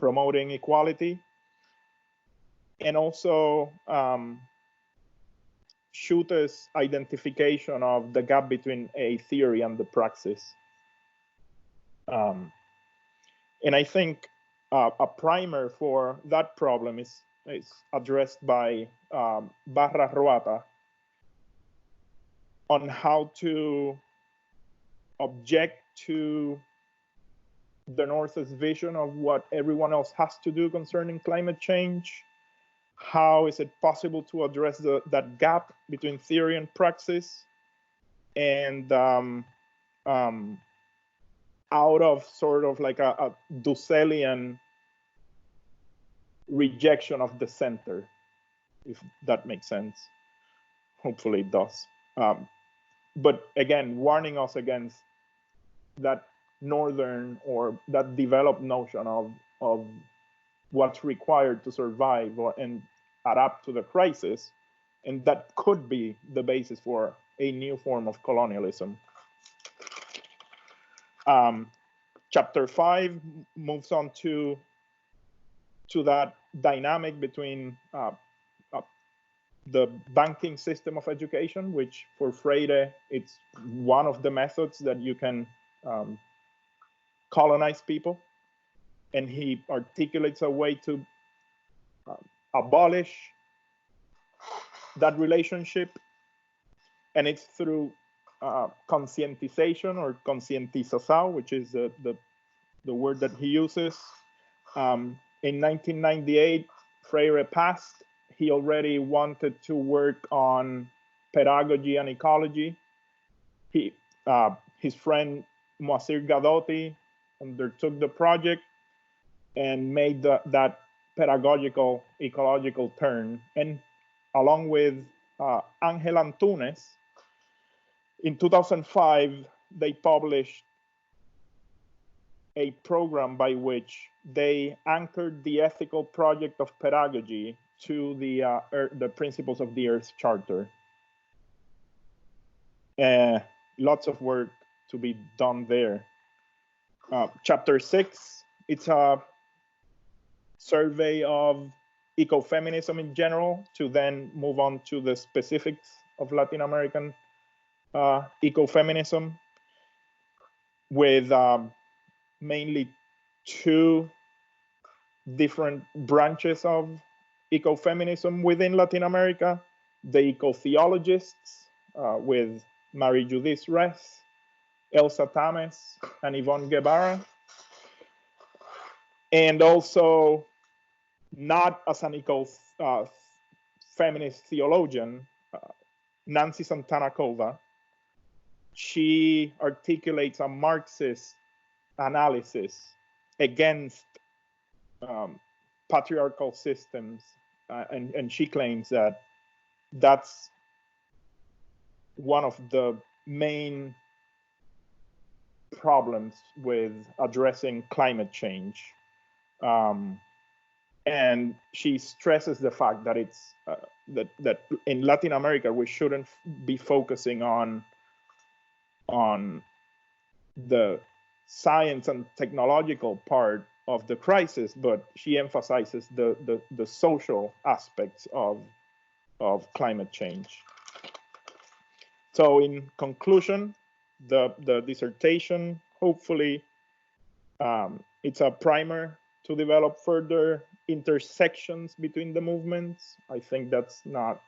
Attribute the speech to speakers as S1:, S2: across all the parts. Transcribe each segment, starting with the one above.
S1: promoting equality, and also Schute's identification of the gap between a theory and the praxis. And I think a primer for that problem is addressed by Barra Roata on how to object to the North's vision of what everyone else has to do concerning climate change. How is it possible to address that gap between theory and praxis? And out of sort of like a Dusselian rejection of the center, if that makes sense. Hopefully it does. But again, warning us against that northern or that developed notion of what's required to survive and adapt to the crisis. And that could be the basis for a new form of colonialism. Chapter 5 moves on to that dynamic between the banking system of education, which for Freire, it's one of the methods that you can colonize people. And he articulates a way to abolish that relationship. And it's through conscientization or concientização, which is the word that he uses. In 1998, Freire passed. He already wanted to work on pedagogy and ecology. His friend Moacir Gadotti undertook the project and made that pedagogical ecological turn. And along with Ángel Antunes, in 2005, they published a program by which they anchored the ethical project of pedagogy to the principles of the Earth Charter. Lots of work to be done there. Chapter 6, it's a survey of ecofeminism in general, to then move on to the specifics of Latin American ecofeminism, with mainly two different branches of ecofeminism within Latin America: the eco-theologists with Marie Judith Ress, Elsa Tames, and Yvonne Guevara, and also, not as an eco-feminist theologian, Nancy Santana Cova. She articulates a Marxist analysis against patriarchal systems, and she claims that that's one of the main problems with addressing climate change. And she stresses the fact that it's that in Latin America we shouldn't be focusing on the science and technological part of the crisis, but she emphasizes the social aspects of climate change. So in conclusion, the dissertation, hopefully, it's a primer to develop further intersections between the movements. I think that's not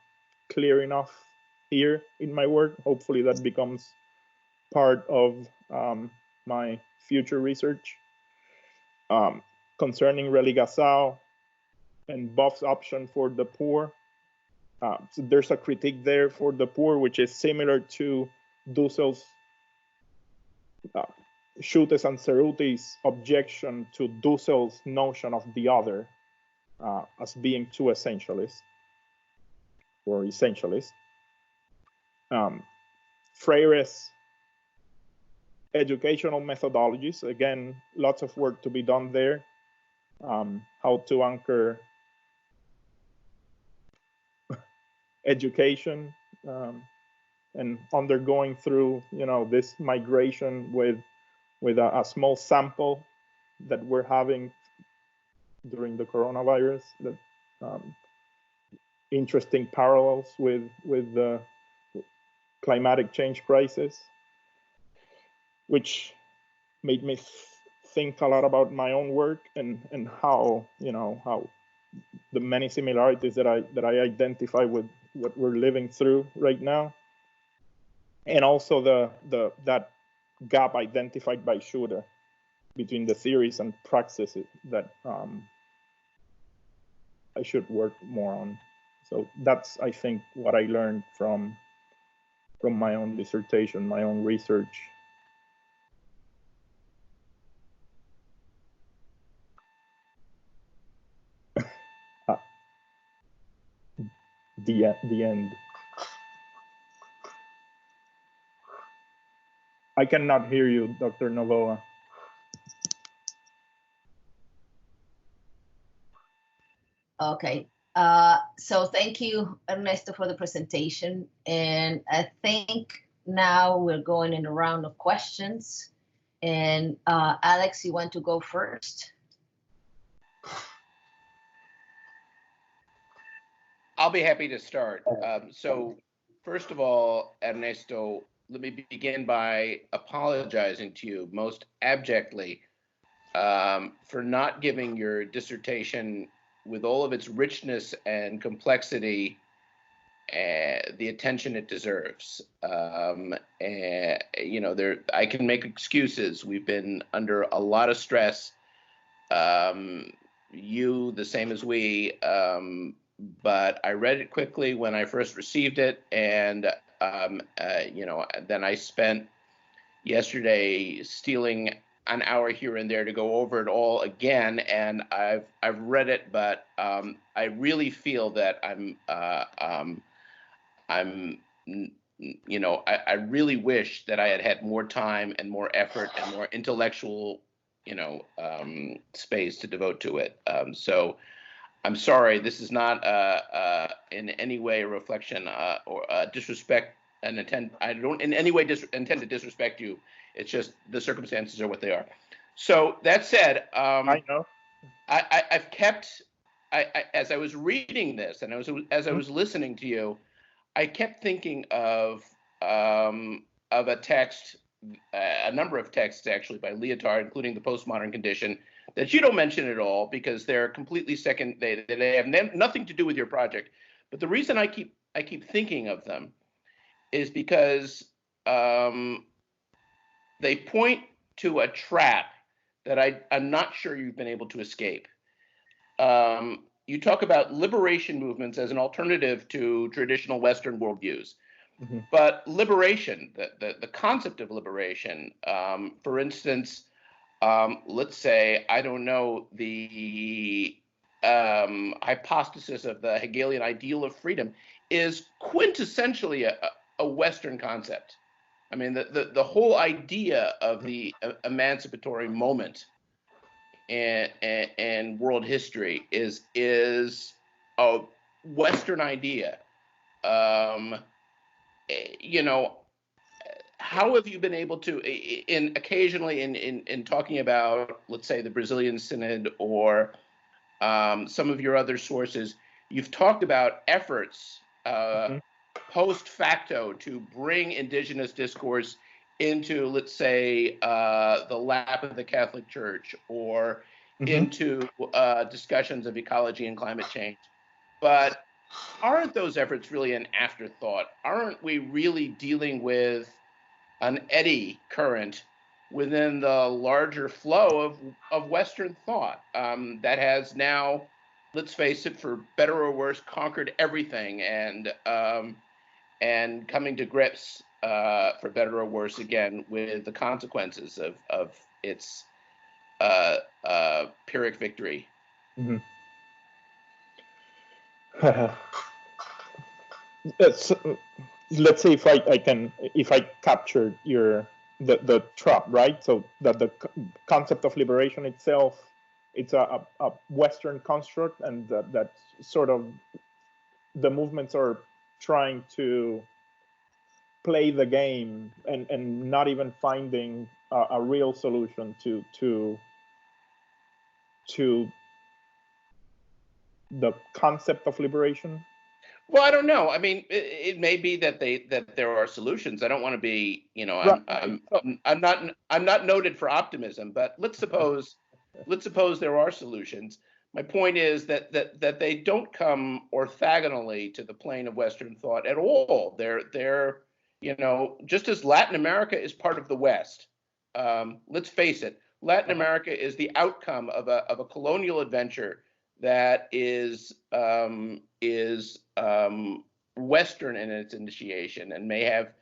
S1: clear enough here in my work. Hopefully that becomes part of my future research. Concerning relegação and Buff's option for the poor, so there's a critique there for the poor, which is similar to Dussels, Schute's and Cerruti's objection to Dussels' notion of the other as being too essentialist or essentialist. Freire's educational methodologies, again, lots of work to be done there. How to anchor education and undergoing through, this migration with a small sample that we're having during the coronavirus. That um, interesting parallels with the climatic change crisis, which made me think a lot about my own work and how how the many similarities that I identify with what we're living through right now, and also the that gap identified by Schroeder between the theories and praxis that I should work more on. So that's, I think, what I learned from my own dissertation, my own research. uh, the end. I cannot hear you, Dr. Novoa.
S2: Okay. So thank you, Ernesto, for the presentation. And I think now we're going in a round of questions. And Alex, you want to go first?
S3: I'll be happy to start. So first of all, Ernesto, let me begin by apologizing to you most abjectly for not giving your dissertation, with all of its richness and complexity, the attention it deserves. You know, I can make excuses. We've been under a lot of stress. You, the same as we, but I read it quickly when I first received it, and you know, then I spent yesterday stealing an hour here and there to go over it all again, and I've read it, but I really feel that I'm you know, I really wish that I had had more time and more effort and more intellectual, you know, space to devote to it. So I'm sorry, this is not in any way a reflection or disrespect and intent. I don't in any way intend to disrespect you. It's just the circumstances are what they are. So that said,
S1: I know.
S3: I've kept, as I was reading this and as I was listening to you, I kept thinking of a text, a number of texts actually by Lyotard, including the postmodern condition, that you don't mention at all because they're completely second. They have nothing to do with your project. But the reason I keep thinking of them is because they point to a trap that I'm not sure you've been able to escape. You talk about liberation movements as an alternative to traditional Western worldviews. Mm-hmm. But liberation, the concept of liberation, for instance, let's say, I don't know, the hypothesis of the Hegelian ideal of freedom is quintessentially a Western concept. I mean, the whole idea of the emancipatory moment and world history is a Western idea. You know, how have you been able to, occasionally in talking about, let's say, the Brazilian Synod or some of your other sources, you've talked about efforts post facto to bring indigenous discourse into, let's say, the lap of the Catholic Church or into discussions of ecology and climate change. But aren't those efforts really an afterthought? Aren't we really dealing with an eddy current within the larger flow of Western thought that has now, let's face it, for better or worse, conquered everything and coming to grips, for better or worse, again, with the consequences of its Pyrrhic victory?
S1: Mm-hmm. Let's say if I captured the trap, right? So that the concept of liberation itself, it's a Western construct, and that sort of the movements are trying to play the game and not even finding a real solution to the concept of liberation?
S3: Well, I don't know. I mean, it may be that there are solutions. I don't want to be, you know, I'm not noted for optimism, but let's suppose there are solutions. My point is that they don't come orthogonally to the plane of Western thought at all. They're you know, just as Latin America is part of the West. Let's face it, Latin America is the outcome of a colonial adventure that is Western in its initiation and may have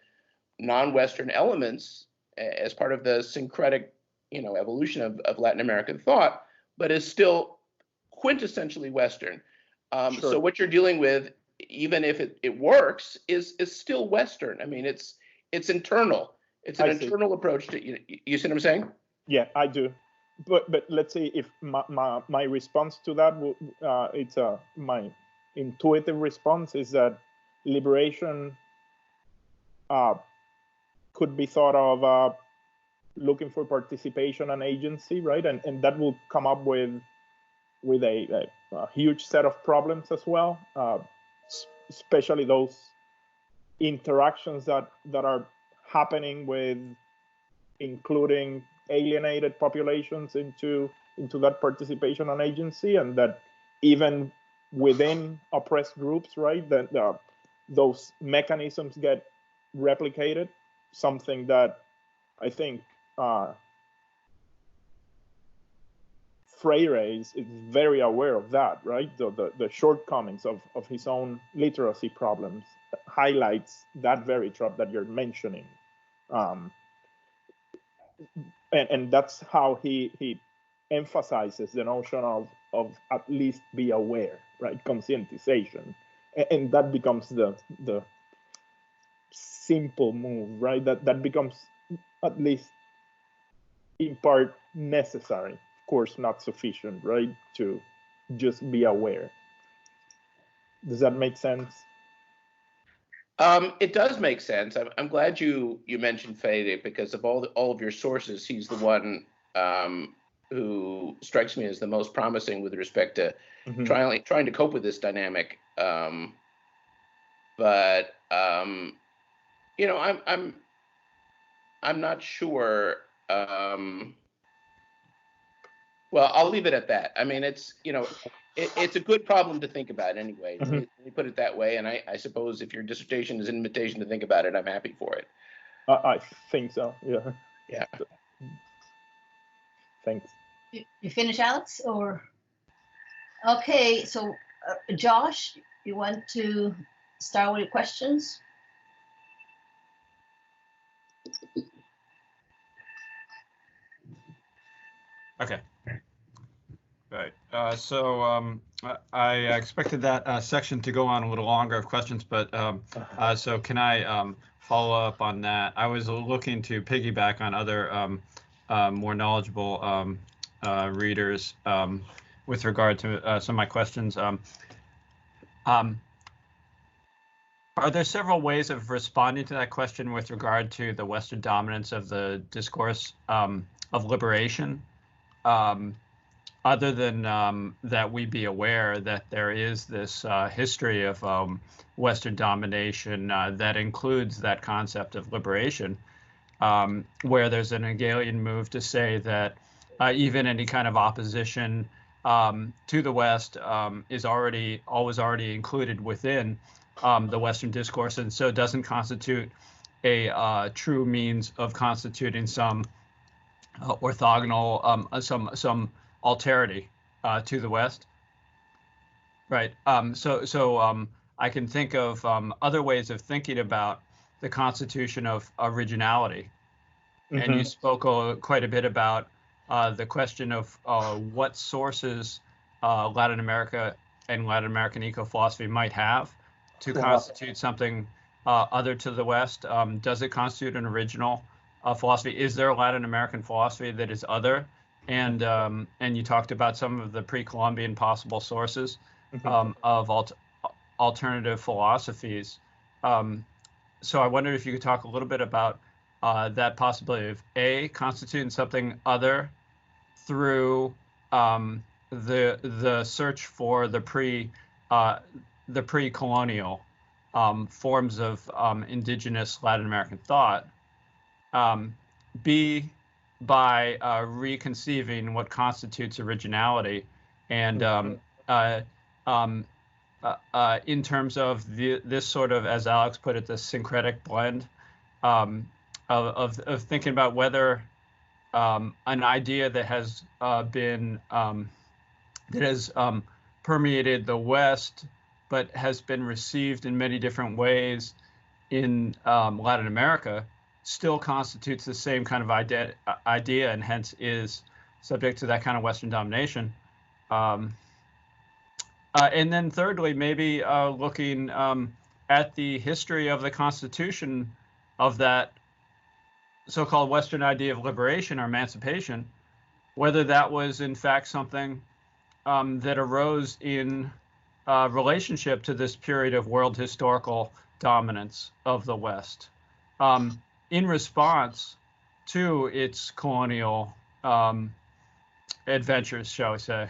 S3: non-Western elements as part of the syncretic, you know, evolution of Latin American thought, but is still quintessentially Western.
S1: Sure.
S3: So what you're dealing with, even if it works, is still Western. I mean, it's internal. It's an internal approach to, you see what I'm saying?
S1: Yeah, I do. But let's say if my response to that, it's my intuitive response is that liberation could be thought of looking for participation and agency, right? And that will come up with a huge set of problems as well, especially those interactions that are happening with including alienated populations into that participation and agency, and that even within oppressed groups, right, that those mechanisms get replicated, something that I think Freire is very aware of that, right? The shortcomings of his own literacy problems highlights that very trap that you're mentioning. And that's how he emphasizes the notion of at least be aware, right? Conscientization. And that becomes the simple move, right? That becomes at least in part necessary, of course not sufficient, right? To just be aware. Does that make sense?
S3: It does make sense. I'm glad you mentioned Fede, because of all of your sources, he's the one who strikes me as the most promising with respect to trying to cope with this dynamic. But you know, I'm not sure. Well, I'll leave it at that. I mean, it's, you know, it's a good problem to think about anyway. Let me put it that way. And I suppose if your dissertation is an invitation to think about it, I'm happy for it.
S1: I think so. Yeah.
S3: Yeah.
S1: Thanks.
S2: You finish, Alex? Or okay, so Josh, you want to start with your questions?
S4: Okay. Right. So I expected that section to go on a little longer of questions, but so can I follow up on that? I was looking to piggyback on other more knowledgeable readers with regard to some of my questions. Are there several ways of responding to that question with regard to the Western dominance of the discourse of liberation? Other than that we be aware that there is this history of Western domination that includes that concept of liberation, where there's an Hegelian move to say that even any kind of opposition to the West is always already included within the Western discourse, and so doesn't constitute a true means of constituting some orthogonal, some alterity to the West, right? So I can think of other ways of thinking about the constitution of originality, and you spoke quite a bit about the question of what sources Latin America and Latin American eco-philosophy might have to constitute something other to the West. Does it constitute an original philosophy? Is there a Latin American philosophy that is other? And you talked about some of the pre-Columbian possible sources of alternative philosophies. So I wondered if you could talk a little bit about that possibility of A, constituting something other through the search for the pre-colonial forms of indigenous Latin American thought, B, by reconceiving what constitutes originality, and in terms of this sort of, as Alex put it, the syncretic blend of thinking about whether an idea that has permeated the West, but has been received in many different ways in Latin America, still constitutes the same kind of idea, and hence is subject to that kind of Western domination. And then thirdly, maybe looking at the history of the Constitution of that so-called Western idea of liberation or emancipation, whether that was in fact something that arose in relationship to this period of world historical dominance of the West, in response to its colonial adventures, shall we say,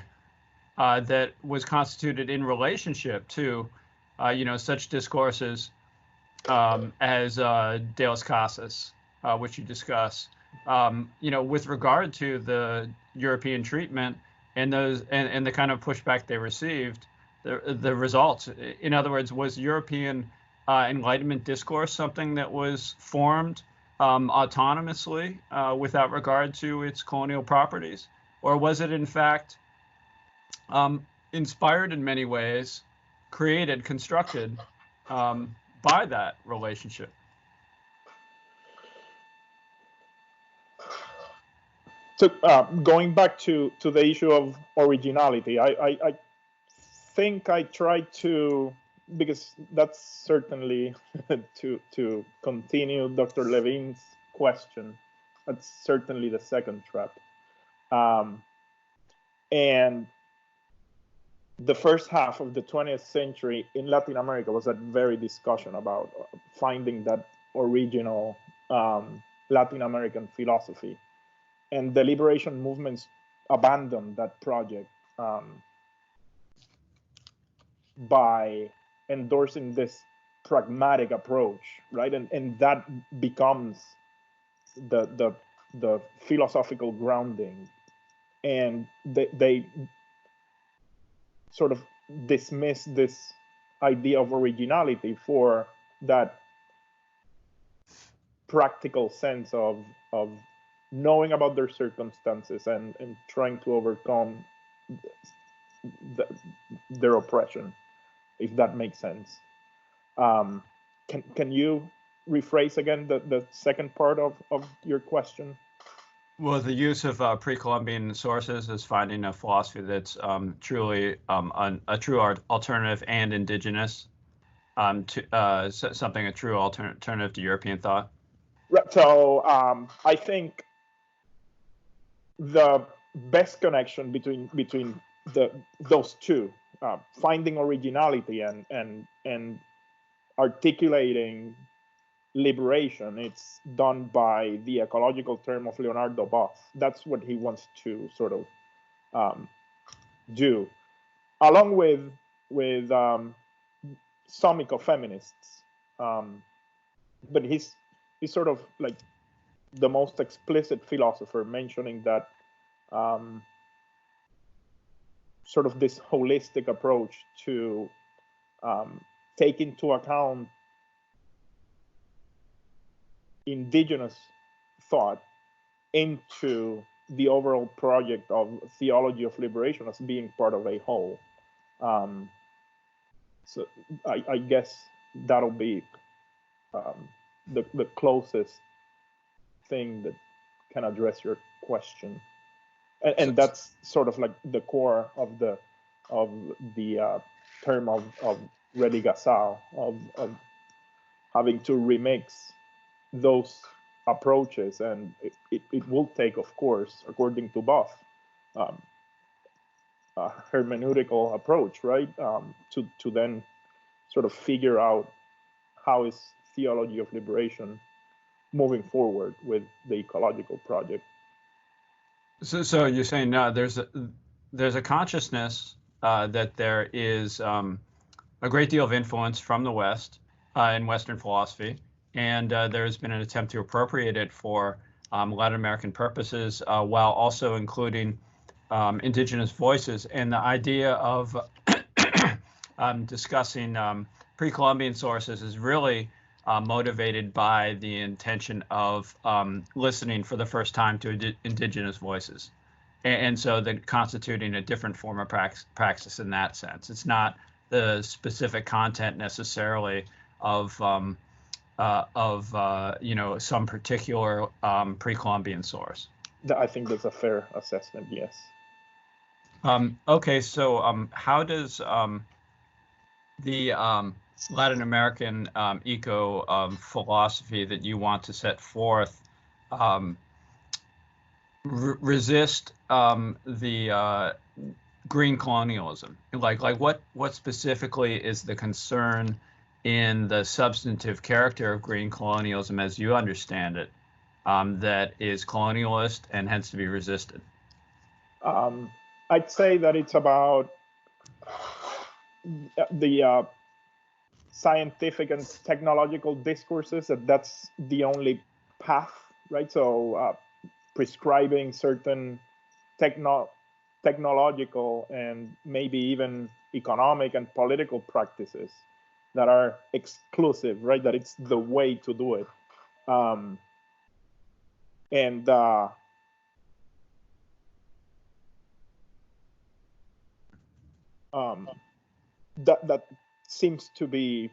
S4: that was constituted in relationship to, such discourses as De las Casas, which you discuss, with regard to the European treatment and the kind of pushback they received, the results. In other words, was European Enlightenment discourse something that was formed autonomously without regard to its colonial properties, or was it in fact inspired in many ways, created, constructed by that relationship?
S1: So going back to the issue of originality, I think I tried to, because that's certainly to continue Dr. Levine's question, that's certainly the second trap. And the first half of the 20th century in Latin America was that very discussion about finding that original Latin American philosophy. And the liberation movements abandoned that project by endorsing this pragmatic approach, right? And that becomes the philosophical grounding. And they sort of dismiss this idea of originality for that practical sense of knowing about their circumstances and trying to overcome their oppression, if that makes sense. Can you rephrase again the second part of your question?
S4: Well, the use of pre-Columbian sources is finding a philosophy that's truly a true alternative and indigenous, to something a true alternative to European thought.
S1: Right. So I think the best connection between those two, finding originality and articulating liberation, it's done by the ecological term of Leonardo Boff. That's what he wants to sort of do, along with some ecofeminists. But he's sort of like the most explicit philosopher, mentioning that sort of this holistic approach to take into account indigenous thought into the overall project of theology of liberation as being part of a whole. So I guess that'll be the closest thing that can address your question, and that's sort of like the core of the term of redigasal, of having to remix those approaches, and it will take, of course, according to Boff, a hermeneutical approach, right? To then sort of figure out how is theology of liberation moving forward with the ecological project.
S4: So you're saying there's there's a consciousness that there is a great deal of influence from the West in Western philosophy, and there has been an attempt to appropriate it for Latin American purposes, while also including indigenous voices. And the idea of discussing pre-Columbian sources is really motivated by the intention of listening for the first time to indigenous voices. And so they're constituting a different form of praxis in that sense. It's not the specific content necessarily of some particular pre-Columbian source.
S1: I think that's a fair assessment. Yes.
S4: Okay, so how does the Latin American eco philosophy that you want to set forth resist the green colonialism? Like what specifically is the concern in the substantive character of green colonialism, as you understand it, that is colonialist and hence to be resisted?
S1: I'd say that it's about the scientific and technological discourses, that's the only path, right? So prescribing certain technological and maybe even economic and political practices that are exclusive, right? That it's the way to do it. That seems to be,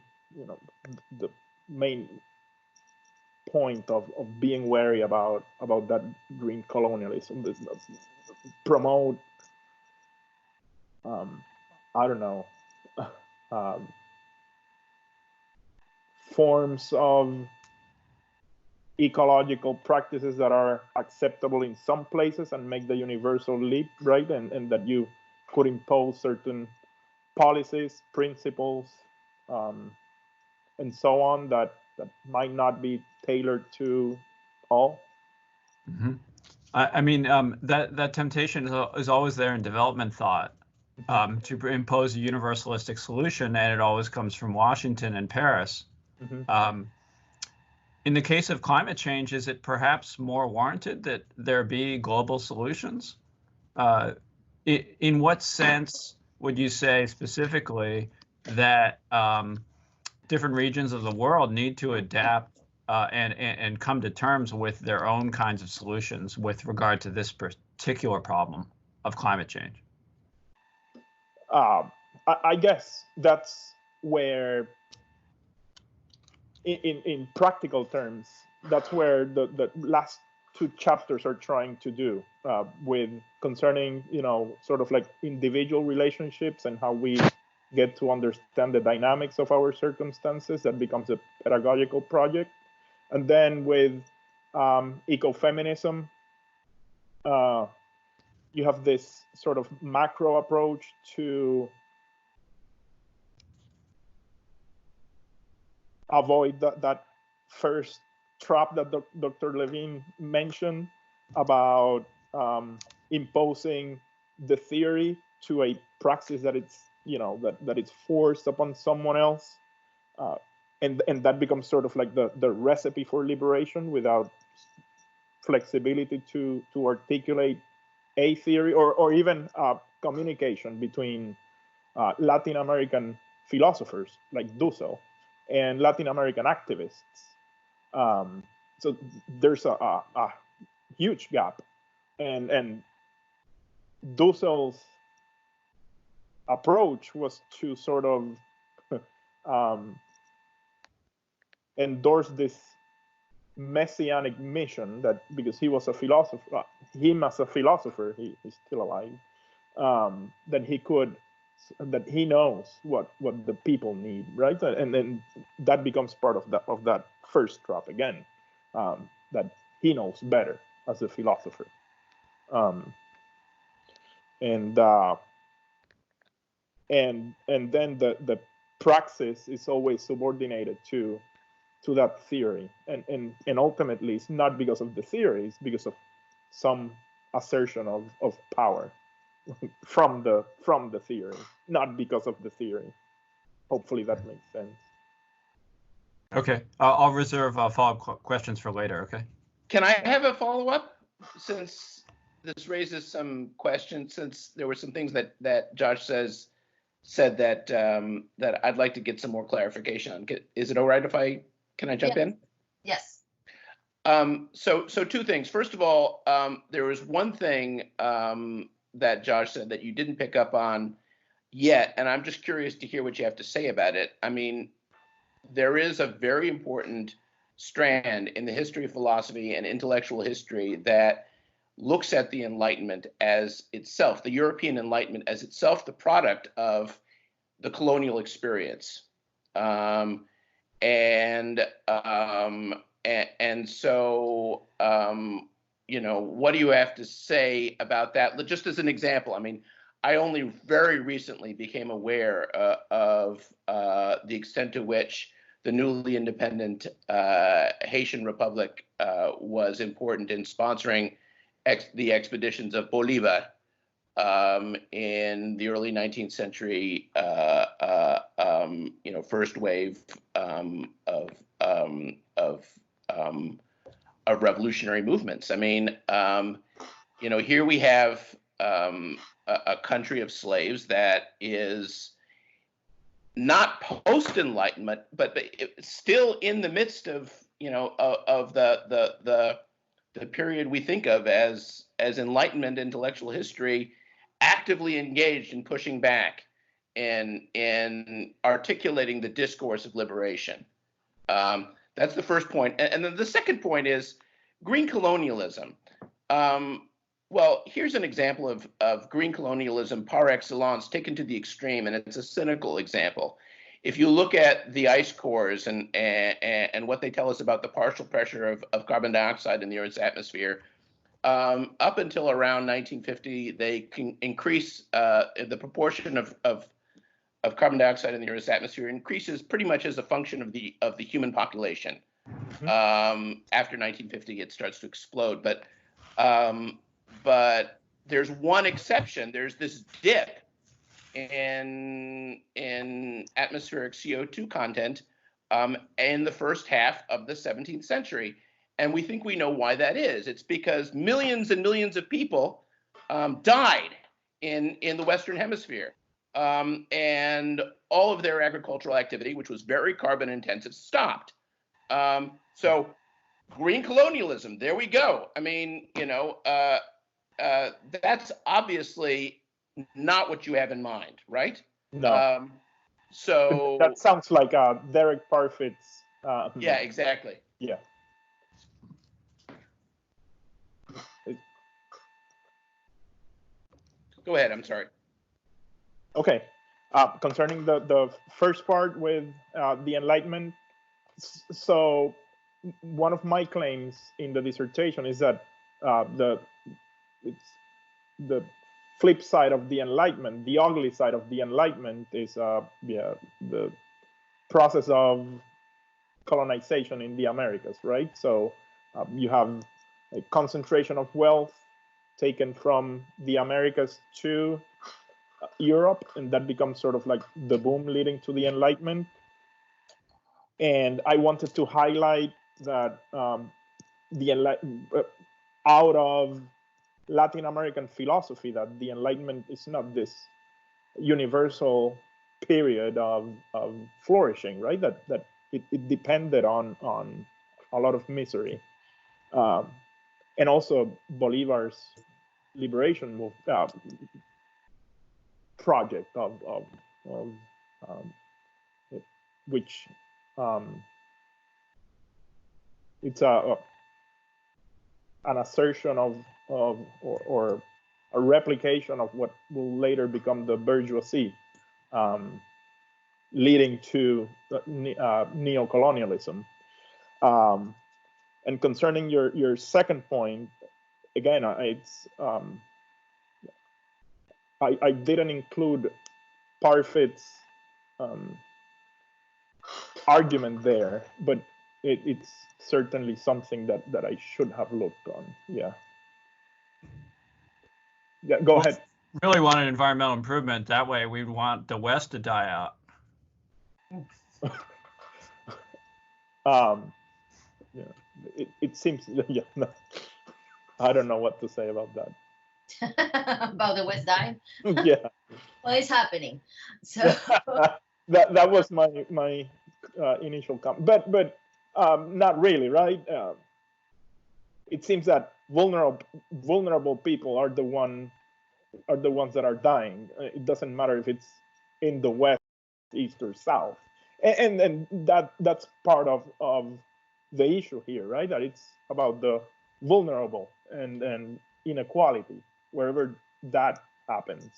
S1: the main point of being wary about that green colonialism. This promote, I don't know, forms of ecological practices that are acceptable in some places and make the universal leap, right? And that you could impose certain policies, principles, and so on that might not be tailored to all.
S4: Mm-hmm. I mean, that temptation is always there in development thought, to impose a universalistic solution, and it always comes from Washington and Paris. Mm-hmm. In the case of climate change, is it perhaps more warranted that there be global solutions? In what sense would you say specifically that different regions of the world need to adapt and come to terms with their own kinds of solutions with regard to this particular problem of climate change?
S1: I guess that's where, in practical terms, that's where the last two chapters are trying to do, with concerning, sort of like individual relationships and how we get to understand the dynamics of our circumstances. That becomes a pedagogical project. And then with ecofeminism, you have this sort of macro approach to avoid that first trap that Dr. Levine mentioned about imposing the theory to a praxis that it's, that it's forced upon someone else. And that becomes sort of like the recipe for liberation without flexibility to articulate a theory, or even communication between Latin American philosophers like Dussel and Latin American activists. So there's a huge gap, and Dussel's approach was to sort of endorse this messianic mission that, because he was a philosopher, him as a philosopher, he's still alive, that he knows what the people need, right? And then that becomes part of that first trap again, that he knows better as a philosopher, and then the praxis is always subordinated to that theory, and ultimately it's not because of the theory, it's because of some assertion of power. from the theory, not because of the theory. Hopefully that makes sense.
S4: Okay, I'll reserve follow-up questions for later. Okay.
S3: Can I have a follow-up, since this raises some questions, since there were some things that Josh said that that I'd like to get some more clarification on. Is it all right if can I jump in?
S2: Yes.
S3: So two things. First of all, there was one thing that Josh said that you didn't pick up on yet, and I'm just curious to hear what you have to say about it. I mean, there is a very important strand in the history of philosophy and intellectual history that looks at the Enlightenment as itself, the European Enlightenment as itself, the product of the colonial experience. And so, you know, what do you have to say about that? Just as an example, I mean, I only very recently became aware of the extent to which the newly independent Haitian Republic was important in sponsoring the expeditions of Bolivar in the early 19th century, you know, first wave of revolutionary movements. I mean, you know, here we have a country of slaves that is not post-Enlightenment, but it's still in the midst of, you know, of the period we think of as Enlightenment intellectual history, actively engaged in pushing back and in articulating the discourse of liberation. That's the first point. And then the second point is green colonialism. Well, here's an example of green colonialism par excellence taken to the extreme, and it's a cynical example. If you look at the ice cores and what they tell us about the partial pressure of carbon dioxide in the Earth's atmosphere, up until around 1950, they can increase the proportion of carbon dioxide in the Earth's atmosphere increases pretty much as a function of the human population. After 1950, it starts to explode, but there's one exception. There's this dip in atmospheric CO2 content in the first half of the 17th century. And we think we know why that is. It's because millions and millions of people died in the Western Hemisphere. And all of their agricultural activity, which was very carbon intensive, stopped. So green colonialism, there we go. I mean, you know, that's obviously not what you have in mind, right?
S1: No.
S3: So
S1: that sounds like Derek Parfit's.
S3: Yeah, exactly.
S1: Yeah.
S3: Go ahead. I'm sorry.
S1: Okay. Concerning the first part with the Enlightenment, so one of my claims in the dissertation is that it's the flip side of the Enlightenment, the ugly side of the Enlightenment is the process of colonization in the Americas, right? So you have a concentration of wealth taken from the Americas to Europe, and that becomes sort of like the boom leading to the Enlightenment. And I wanted to highlight that out of Latin American philosophy, that the Enlightenment is not this universal period of flourishing, right? That it depended on a lot of misery, and also Bolivar's liberation project of which it's an assertion of or a replication of what will later become the bourgeoisie, leading to neocolonialism. And concerning your second point, again, it's I didn't include Parfit's argument there, but it's certainly something that I should have looked on. Yeah. Yeah, go ahead.
S4: really wanted environmental improvement, that way we'd want the West to die out.
S1: Yeah, it seems, yeah, no, I don't know what to say about that.
S2: About the West dying?
S1: Yeah.
S2: Well, it's happening. So
S1: that was my initial comment, but not really, right? It seems that vulnerable people are the ones that are dying. It doesn't matter if it's in the West, East, or South, and that's part of the issue here, right? That it's about the vulnerable and inequality wherever that happens,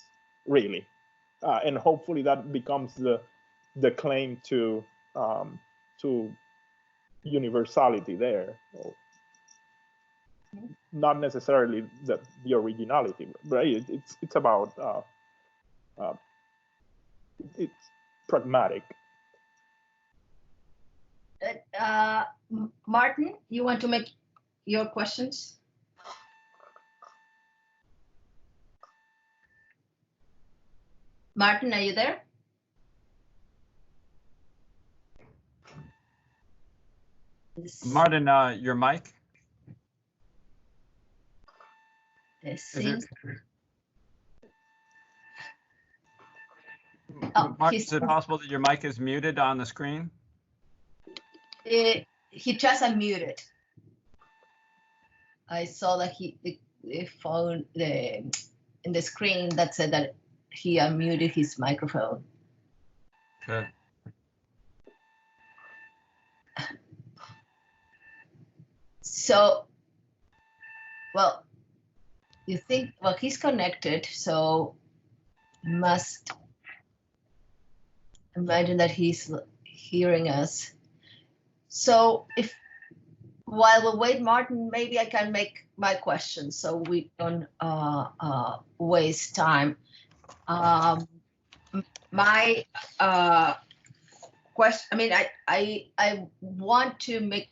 S1: really, and hopefully that becomes the claim to universality there. Not necessarily the originality, right? It's about it's pragmatic.
S2: Martin, you want to make your questions? Martin, are you there?
S4: Martin, your mic? Martin, is it possible that your mic is muted on the screen?
S2: He just unmuted. I saw that he found in the screen that said that he unmuted his microphone.
S4: Okay.
S2: So, well, you think, well, he's connected, so must imagine that he's hearing us. So if, while we wait, Martin, maybe I can make my question so we don't waste time. My question, I mean, I want to make,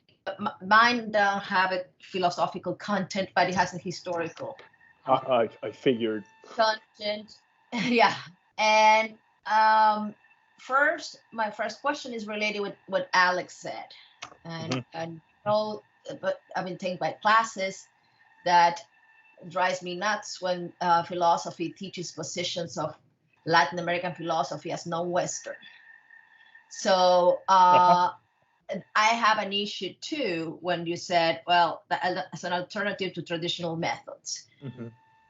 S2: mine don't have a philosophical content, but it has a historical.
S1: I figured.
S2: Content, yeah. And my first question is related with what Alex said. And I know, but I've been taking by classes that drives me nuts when philosophy teaches positions of Latin American philosophy as non-Western. So I have an issue too when you said, well, as an alternative to traditional methods.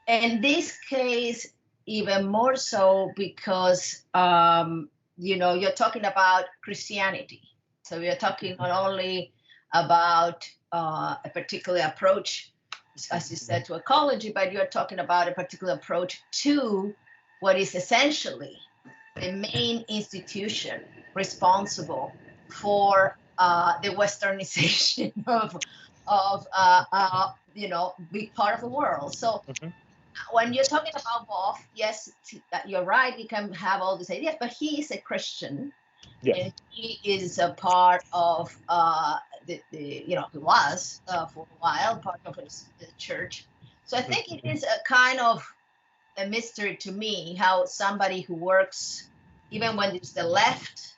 S2: In this case, even more so because, you know, you're talking about Christianity. So we are talking not only about a particular approach, as you said, to ecology, but you're talking about a particular approach to what is essentially the main institution responsible for the Westernization of you know, big part of the world. So when you're talking about both, yes, you're right, you can have all these ideas, but he is a Christian. Yes. And he is a part of the you know, he was for a while part of the church. So I think it is a kind of a mystery to me how somebody who works, even when it's the left,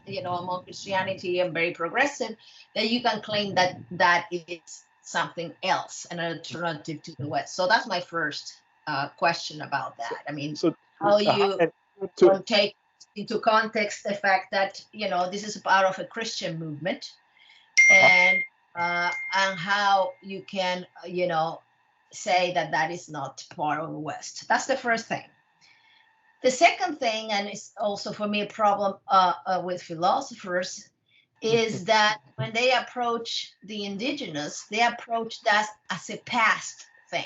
S2: you know, among Christianity and very progressive, that you can claim that that is something else, an alternative to the West. So that's my first question about that. I mean, so, how you take into context the fact that, you know, this is part of a Christian movement, and how you can, you know, say that that is not part of the West. That's the first thing. The second thing, and it's also for me a problem with philosophers, is that when they approach the indigenous, they approach that as a past thing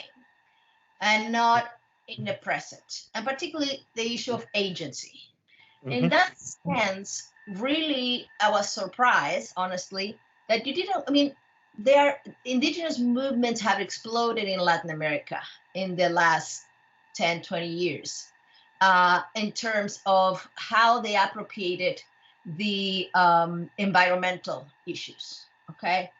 S2: and not in the present, and particularly the issue of agency. In that sense, really, I was surprised, honestly, that you didn't, I mean, their indigenous movements have exploded in Latin America in the last 10, 20 years in terms of how they appropriated the environmental issues, okay?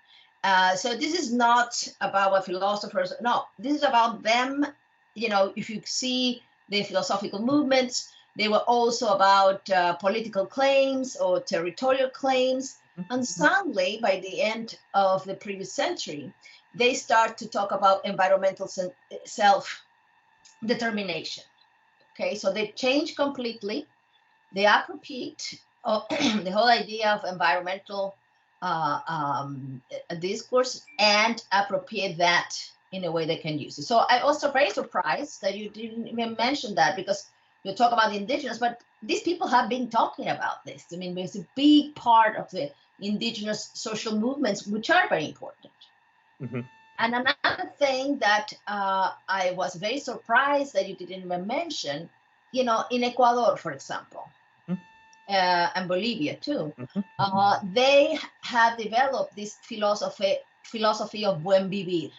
S2: So this is not about what philosophers, no, this is about them, you know, if you see the philosophical movements. They were also about political claims or territorial claims. And suddenly, by the end of the previous century, they start to talk about environmental self-determination. Okay, so they change completely. They appropriate the whole idea of environmental discourse and appropriate that in a way they can use it. So I was very surprised that you didn't even mention that, because you talk about the indigenous, but these people have been talking about this. I mean, it's a big part of the indigenous social movements, which are very important.
S1: Mm-hmm.
S2: And another thing that I was very surprised that you didn't even mention, in Ecuador, for example, and Bolivia too, they have developed this philosophy of buen vivir,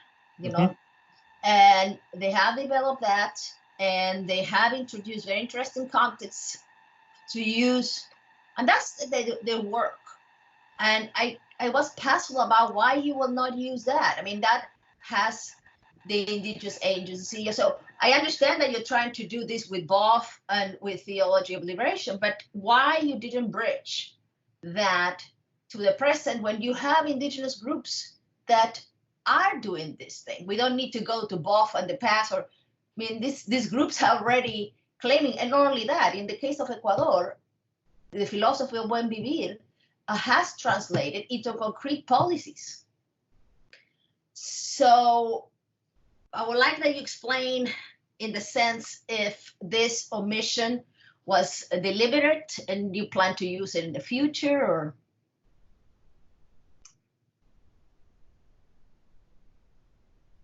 S2: and they have developed that, and they have introduced very interesting concepts to use, and that's their work. And I was puzzled about why you will not use that. I mean, that has the indigenous agency. So I understand that you're trying to do this with BOF and with theology of liberation, but why you didn't bridge that to the present when you have indigenous groups that are doing this thing? We don't need to go to BOF and the past, or, I mean, these groups are already claiming, and not only that, in the case of Ecuador, the philosophy of buen vivir has translated into concrete policies. So I would like that you explain, in the sense, if this omission was deliberate and you plan to use it in the future, or?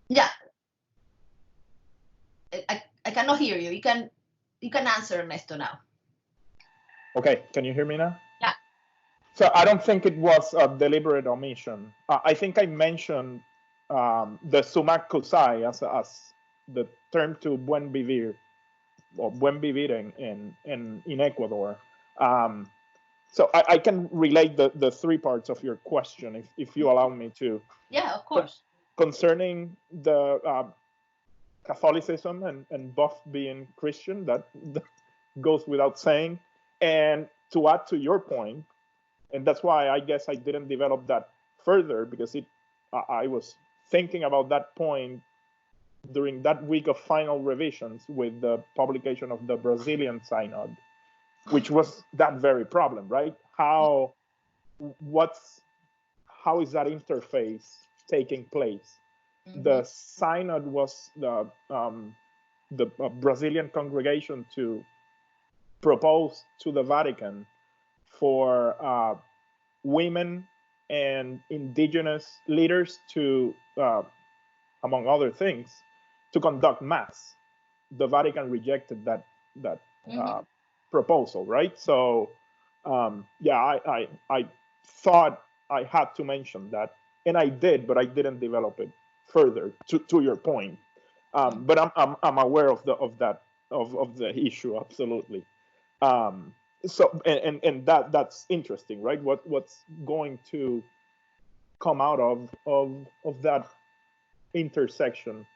S2: Yeah, I cannot hear you. You can answer, Ernesto, now.
S1: Okay, can you hear me now?
S2: Yeah.
S1: So I don't think it was a deliberate omission. I think I mentioned the sumac kusai as the term to buen vivir, or buen vivir in Ecuador. So I can relate the three parts of your question, if you allow me to.
S2: Yeah, of course.
S1: Concerning the Catholicism and both being Christian, that goes without saying. And to add to your point, and that's why I guess I didn't develop that further, because I was thinking about that point during that week of final revisions with the publication of the Brazilian Synod, which was that very problem, right? How is that interface taking place? Mm-hmm. The Synod was the Brazilian congregation to propose to the Vatican for women and indigenous leaders to, among other things, to conduct mass. The Vatican rejected that proposal, right? So, I thought I had to mention that, and I did, but I didn't develop it further. To your point, but I'm aware of the issue, absolutely. So and that's interesting, right? What's going to come out of that intersection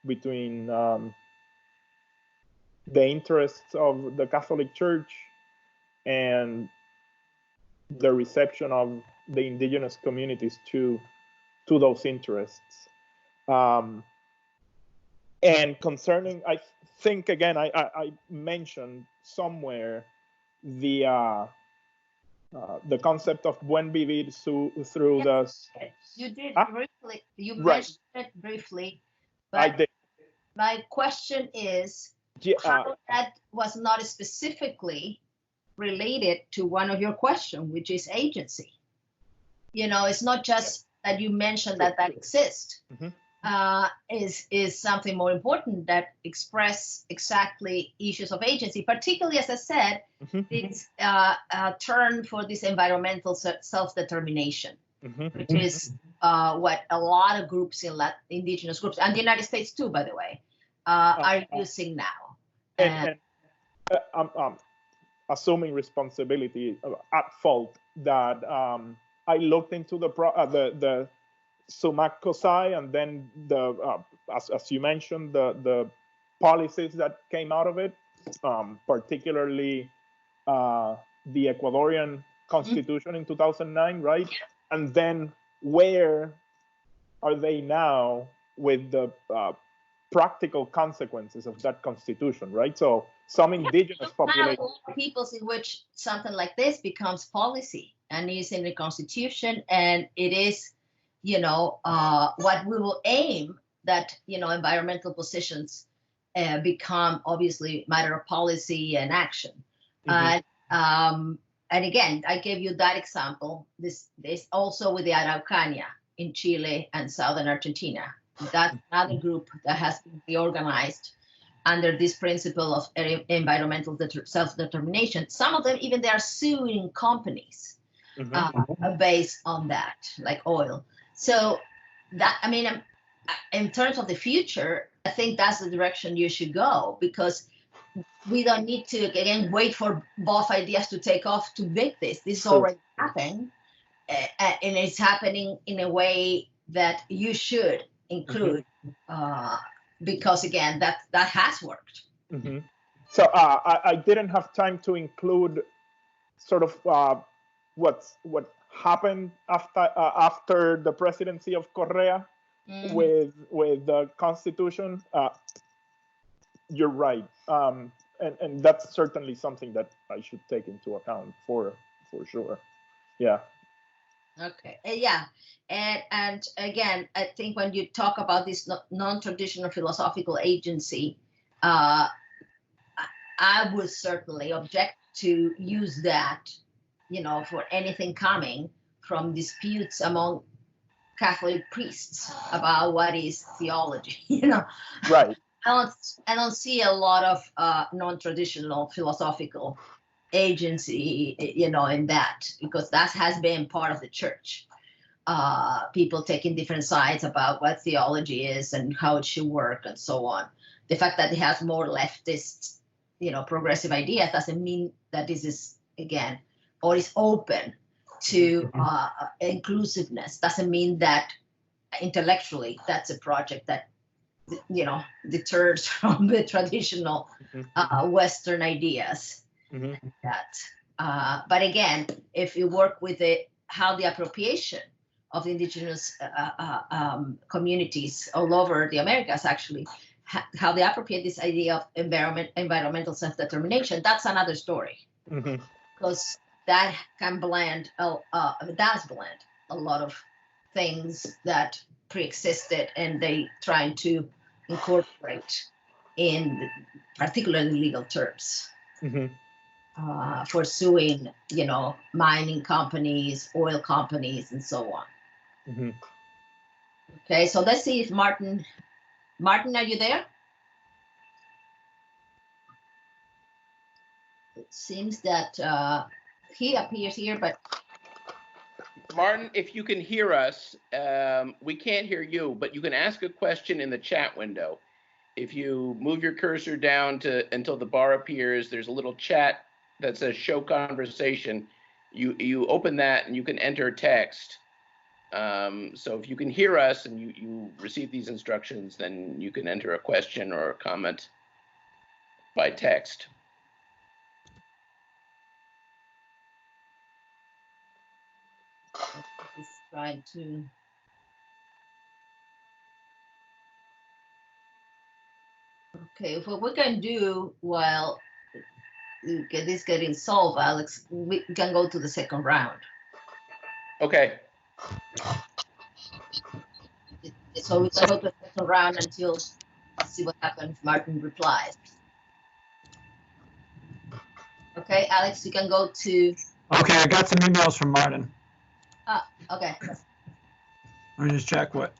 S1: between the interests of the Catholic Church and the reception of the indigenous communities to those interests. And concerning, I think again, I mentioned somewhere the concept of buen vivir through the.
S2: You did briefly. You
S1: right.
S2: mentioned it briefly.
S1: But I did.
S2: My question is, how that was not specifically related to one of your questions, which is agency. It's not just that you mentioned that exists. Mm-hmm. Is something more important that express exactly issues of agency, particularly, as I said, mm-hmm. this turn for this environmental self-determination, mm-hmm. which is what a lot of groups indigenous groups, and the United States too, by the way, are using now.
S1: And I'm assuming responsibility at fault that I looked into the sumac kusai, and then as you mentioned, the policies that came out of it, particularly the Ecuadorian constitution in 2009, right? And then where are they now with the practical consequences of that constitution, right? So some indigenous populations.
S2: A lot of peoples in which something like this becomes policy and is in the constitution, and it is, what we will aim that, environmental positions become obviously matter of policy and action. And again, I gave you that example. This also with the Araucania in Chile and southern Argentina. That's another group that has been reorganized under this principle of environmental self-determination. Some of them even they are suing companies based on that, like oil. So that, I mean, in terms of the future, I think that's the direction you should go, because we don't need to, again, wait for both ideas to take off to make this. This is already happening, and it's happening in a way that you should include, because, again, that has worked.
S1: So I didn't have time to include sort of what happened after the presidency of Correa with the Constitution. You're right. And that's certainly something that I should take into account for sure. Yeah.
S2: Okay. Yeah. And again, I think when you talk about this non-traditional philosophical agency, I would certainly object to use that, for anything coming from disputes among Catholic priests about what is theology,
S1: Right.
S2: I don't see a lot of non-traditional philosophical agency, in that, because that has been part of the church. People taking different sides about what theology is and how it should work and so on. The fact that it has more leftist, progressive ideas doesn't mean that this is, again, or is open to inclusiveness. Doesn't mean that intellectually that's a project that deters from the traditional Western ideas. But again, if you work with how the appropriation of the indigenous communities all over the Americas, actually, how they appropriate this idea of environmental self-determination, that's another story. Because that can does blend a lot of things that pre-existed, and they trying to incorporate in particularly legal terms for suing, mining companies, oil companies, and so on. Okay, so let's see if Martin, are you there? It seems that he appears here, but
S3: Martin, if you can hear us, we can't hear you, but you can ask a question in the chat window. If you move your cursor down until the bar appears, there's a little chat that says show conversation. You open that and you can enter text. So if you can hear us and you receive these instructions, then you can enter a question or a comment by text.
S2: He's trying to. Okay, what we can do while get this getting solved, Alex, we can go to the second round.
S3: Okay.
S2: So we can go to the second round until see what happens if Martin replies. Okay, Alex, you can go to.
S4: Okay, I got some emails from Martin.
S2: Okay.
S4: Let me just check what.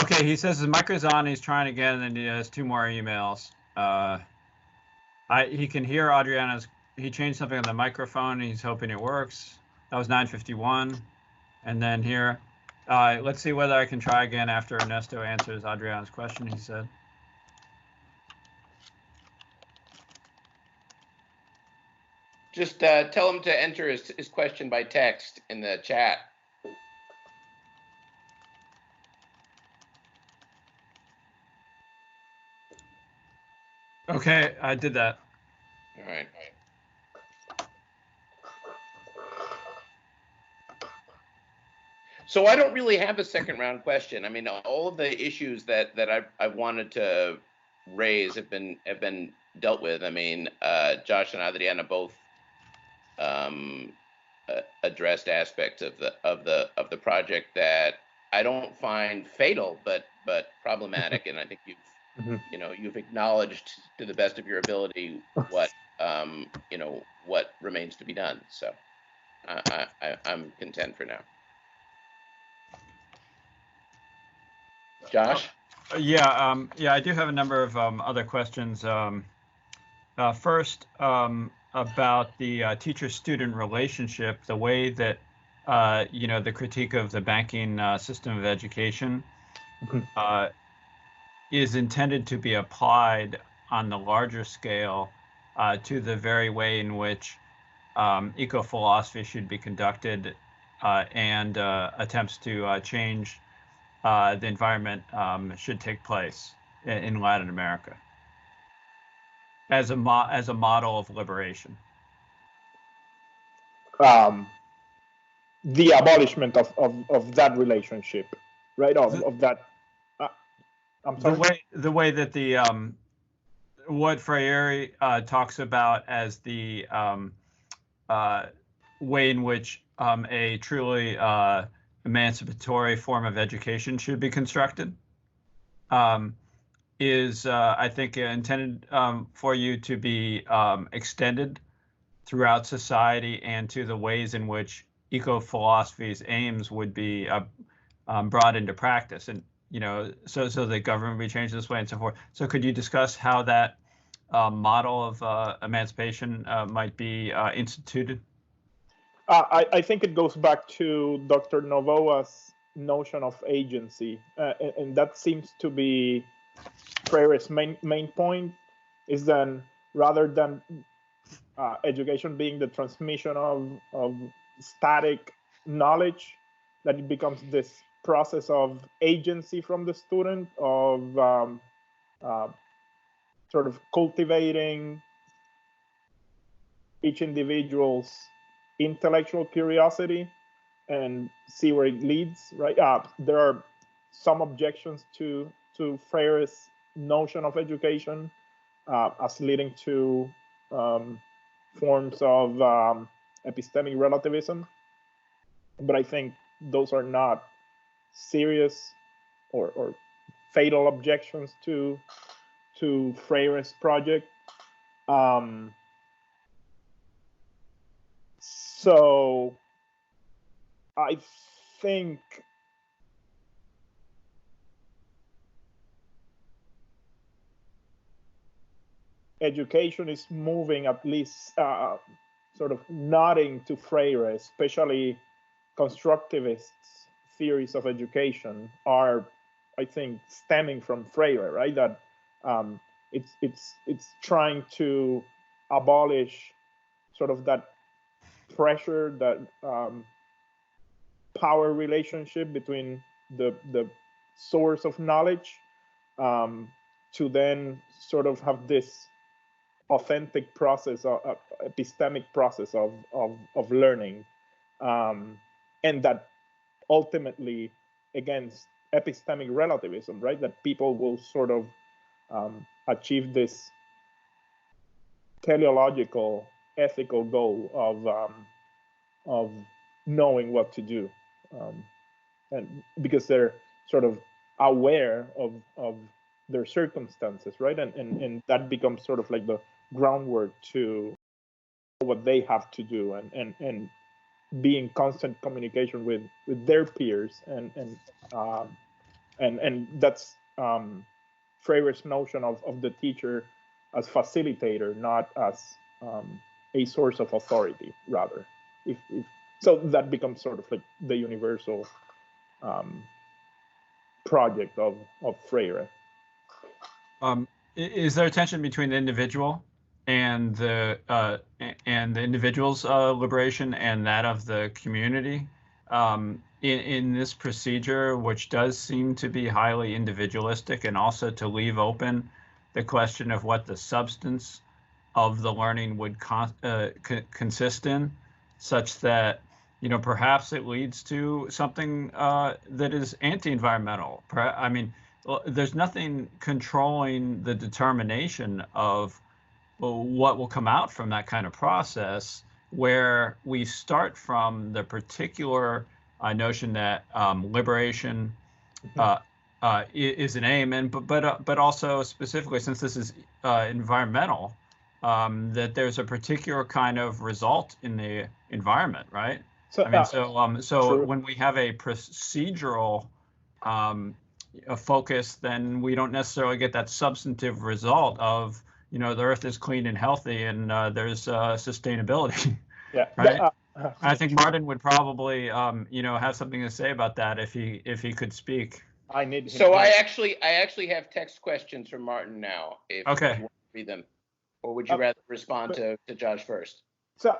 S4: Okay, he says his mic is on. He's trying again, and he has 2 more emails. He can hear Adriana's. He changed something on the microphone. He's hoping it works. That was 9:51, and then here. Let's see whether I can try again after Ernesto answers Adriana's question. He said.
S3: Just tell him to enter his question by text in the chat.
S4: Okay, I did that.
S3: All right. So I don't really have a second round question. I mean, all of the issues that I wanted to raise have been dealt with. I mean, Josh and Adriana both addressed aspects of the project that I don't find fatal, but problematic. And I think you've acknowledged to the best of your ability what what remains to be done. So I'm content for now. Josh?
S4: Yeah, I do have a number of other questions. First, about the teacher-student relationship, the way that the critique of the banking system of education is intended to be applied on the larger scale to the very way in which eco-philosophy should be conducted and attempts to change the environment should take place in Latin America as a model of liberation.
S1: The abolishment of that relationship, right? Of that. I'm sorry.
S4: The way that the what Freire talks about as the way in which a truly emancipatory form of education should be constructed is, I think, intended for you to be extended throughout society and to the ways in which eco-philosophy's aims would be brought into practice, and so the government would be changed this way and so forth. So could you discuss how that model of emancipation might be instituted?
S1: I think it goes back to Dr. Novoa's notion of agency, and that seems to be Freire's main point, is then rather than education being the transmission of static knowledge, that it becomes this process of agency from the student, of sort of cultivating each individual's intellectual curiosity and see where it leads, right? There are some objections to Freire's notion of education as leading to forms of epistemic relativism, but I think those are not serious or fatal objections to Freire's project. So I think education is moving, at least sort of nodding to Freire, especially constructivist theories of education are, I think, stemming from Freire, right? That it's trying to abolish sort of that pressure, that power relationship between the source of knowledge to then sort of have this authentic process, epistemic process of learning, and that ultimately against epistemic relativism, right? That people will sort of achieve this teleological, ethical goal of knowing what to do, and because they're sort of aware of their circumstances, right? And that becomes sort of like the groundwork to what they have to do, and be in constant communication with their peers, and that's Freire's notion of the teacher as facilitator, not as a source of authority, rather. If so, that becomes sort of like the universal project of Freire.
S4: Is there a tension between the individual and the individual's liberation and that of the community in this procedure, which does seem to be highly individualistic, and also to leave open the question of what the substance of the learning would consist in, such that, you know, perhaps it leads to something that is anti-environmental. I mean, there's nothing controlling the determination of what will come out from that kind of process, where we start from the particular notion that liberation is an aim, and but also specifically, since this is environmental, that there's a particular kind of result in the environment, right?
S1: So,
S4: I mean, so
S1: true.
S4: when we have a procedural a focus, then we don't necessarily get that substantive result of, you know, the earth is clean and healthy and there's sustainability.
S1: Yeah,
S4: right. I think Martin would probably, you know, have something to say about that if he could speak.
S1: I need.
S3: So I actually have text questions from Martin now. If
S4: Okay.
S3: you want to read them, or would you rather respond to Josh first?
S1: So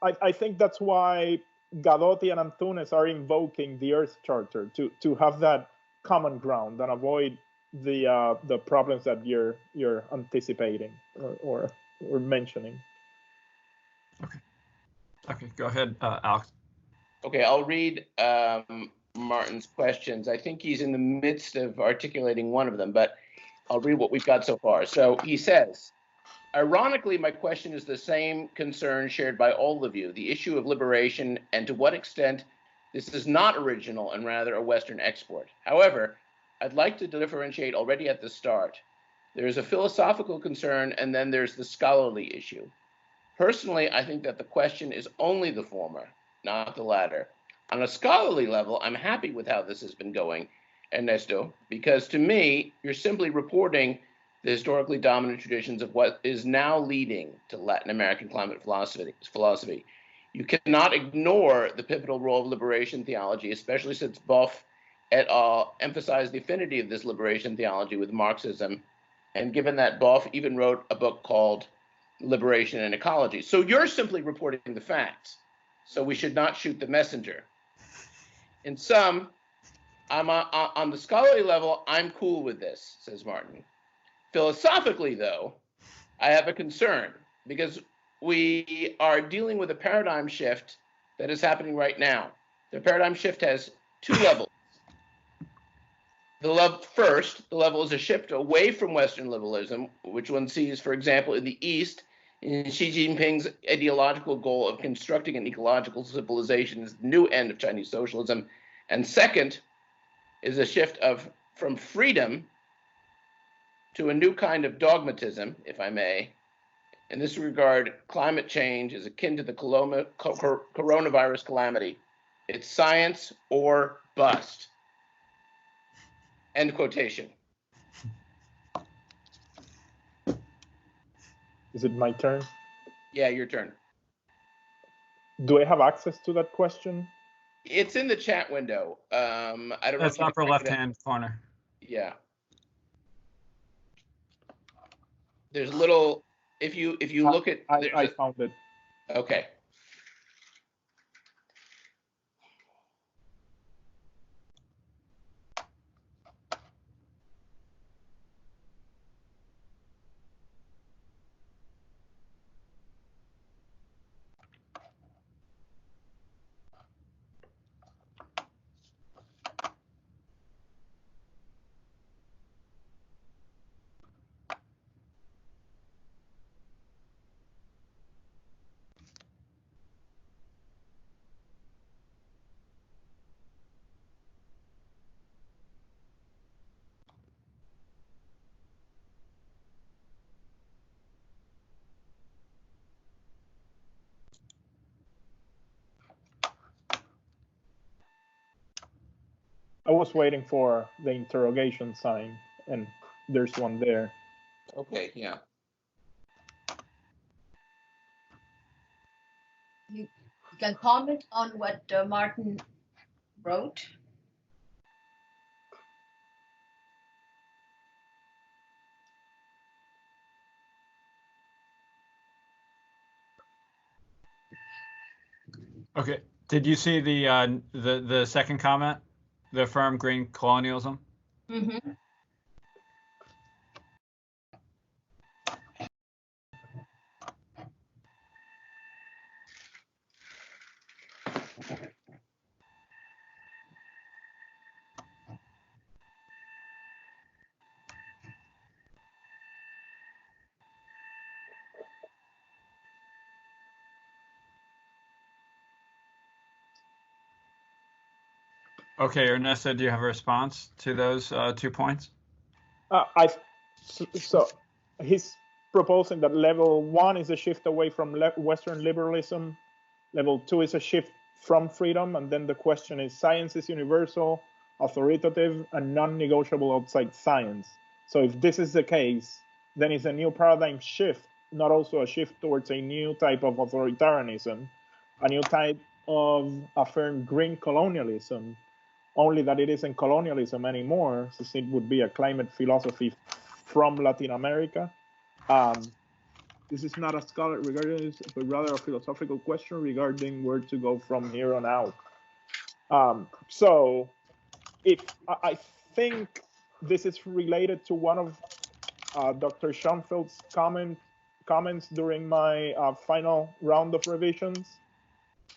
S1: I think that's why Gadotti and Antunes are invoking the Earth Charter to have that common ground and avoid the problems that you're anticipating or mentioning.
S4: Okay, go ahead, Alex.
S3: Okay, I'll read Martin's questions. I think he's in the midst of articulating one of them, but I'll read what we've got so far. So he says, ironically, my question is the same concern shared by all of you, the issue of liberation and to what extent this is not original and rather a Western export. However, I'd like to differentiate already at the start. There's a philosophical concern and then there's the scholarly issue. Personally, I think that the question is only the former, not the latter. On a scholarly level, I'm happy with how this has been going, Ernesto, because to me, you're simply reporting the historically dominant traditions of what is now leading to Latin American climate philosophy. You cannot ignore the pivotal role of liberation theology, especially since Boff et al. Emphasized the affinity of this liberation theology with Marxism, and given that Boff even wrote a book called Liberation and Ecology. So you're simply reporting the facts. So we should not shoot the messenger. In sum, I'm on the scholarly level, I'm cool with this, says Martin. Philosophically, though, I have a concern because we are dealing with a paradigm shift that is happening right now. The paradigm shift has two levels. The level is a shift away from Western liberalism, which one sees, for example, in the East, in Xi Jinping's ideological goal of constructing an ecological civilization is the new end of Chinese socialism. And second is a shift from freedom to a new kind of dogmatism, if I may. In this regard, climate change is akin to the coronavirus calamity. It's science or bust. End quotation.
S1: Is it my turn?
S3: Yeah, your turn.
S1: Do I have access to that question?
S3: It's in the chat window. I don't know.
S4: That's upper left-hand corner.
S3: Yeah. There's little. If you look at.
S1: I found it.
S3: Okay.
S1: I was waiting for the interrogation sign, and there's one there.
S3: Okay, yeah.
S2: You can comment on what Martin wrote.
S4: Okay. Did you see the second comment? The firm green colonialism?
S2: Mm-hmm.
S4: Okay, Ernesto, do you have a response to those 2 points?
S1: So he's proposing that level 1 is a shift away from Western liberalism. Level 2 is a shift from freedom. And then the question is, science is universal, authoritative, and non-negotiable outside science. So if this is the case, then it's a new paradigm shift, not also a shift towards a new type of authoritarianism, a new type of affirmed green colonialism, only that it isn't colonialism anymore, since it would be a climate philosophy from Latin America. This is not a scholar regarding this, but rather a philosophical question regarding where to go from here on out. So if I think this is related to one of Dr. Schoenfeld's comments during my final round of revisions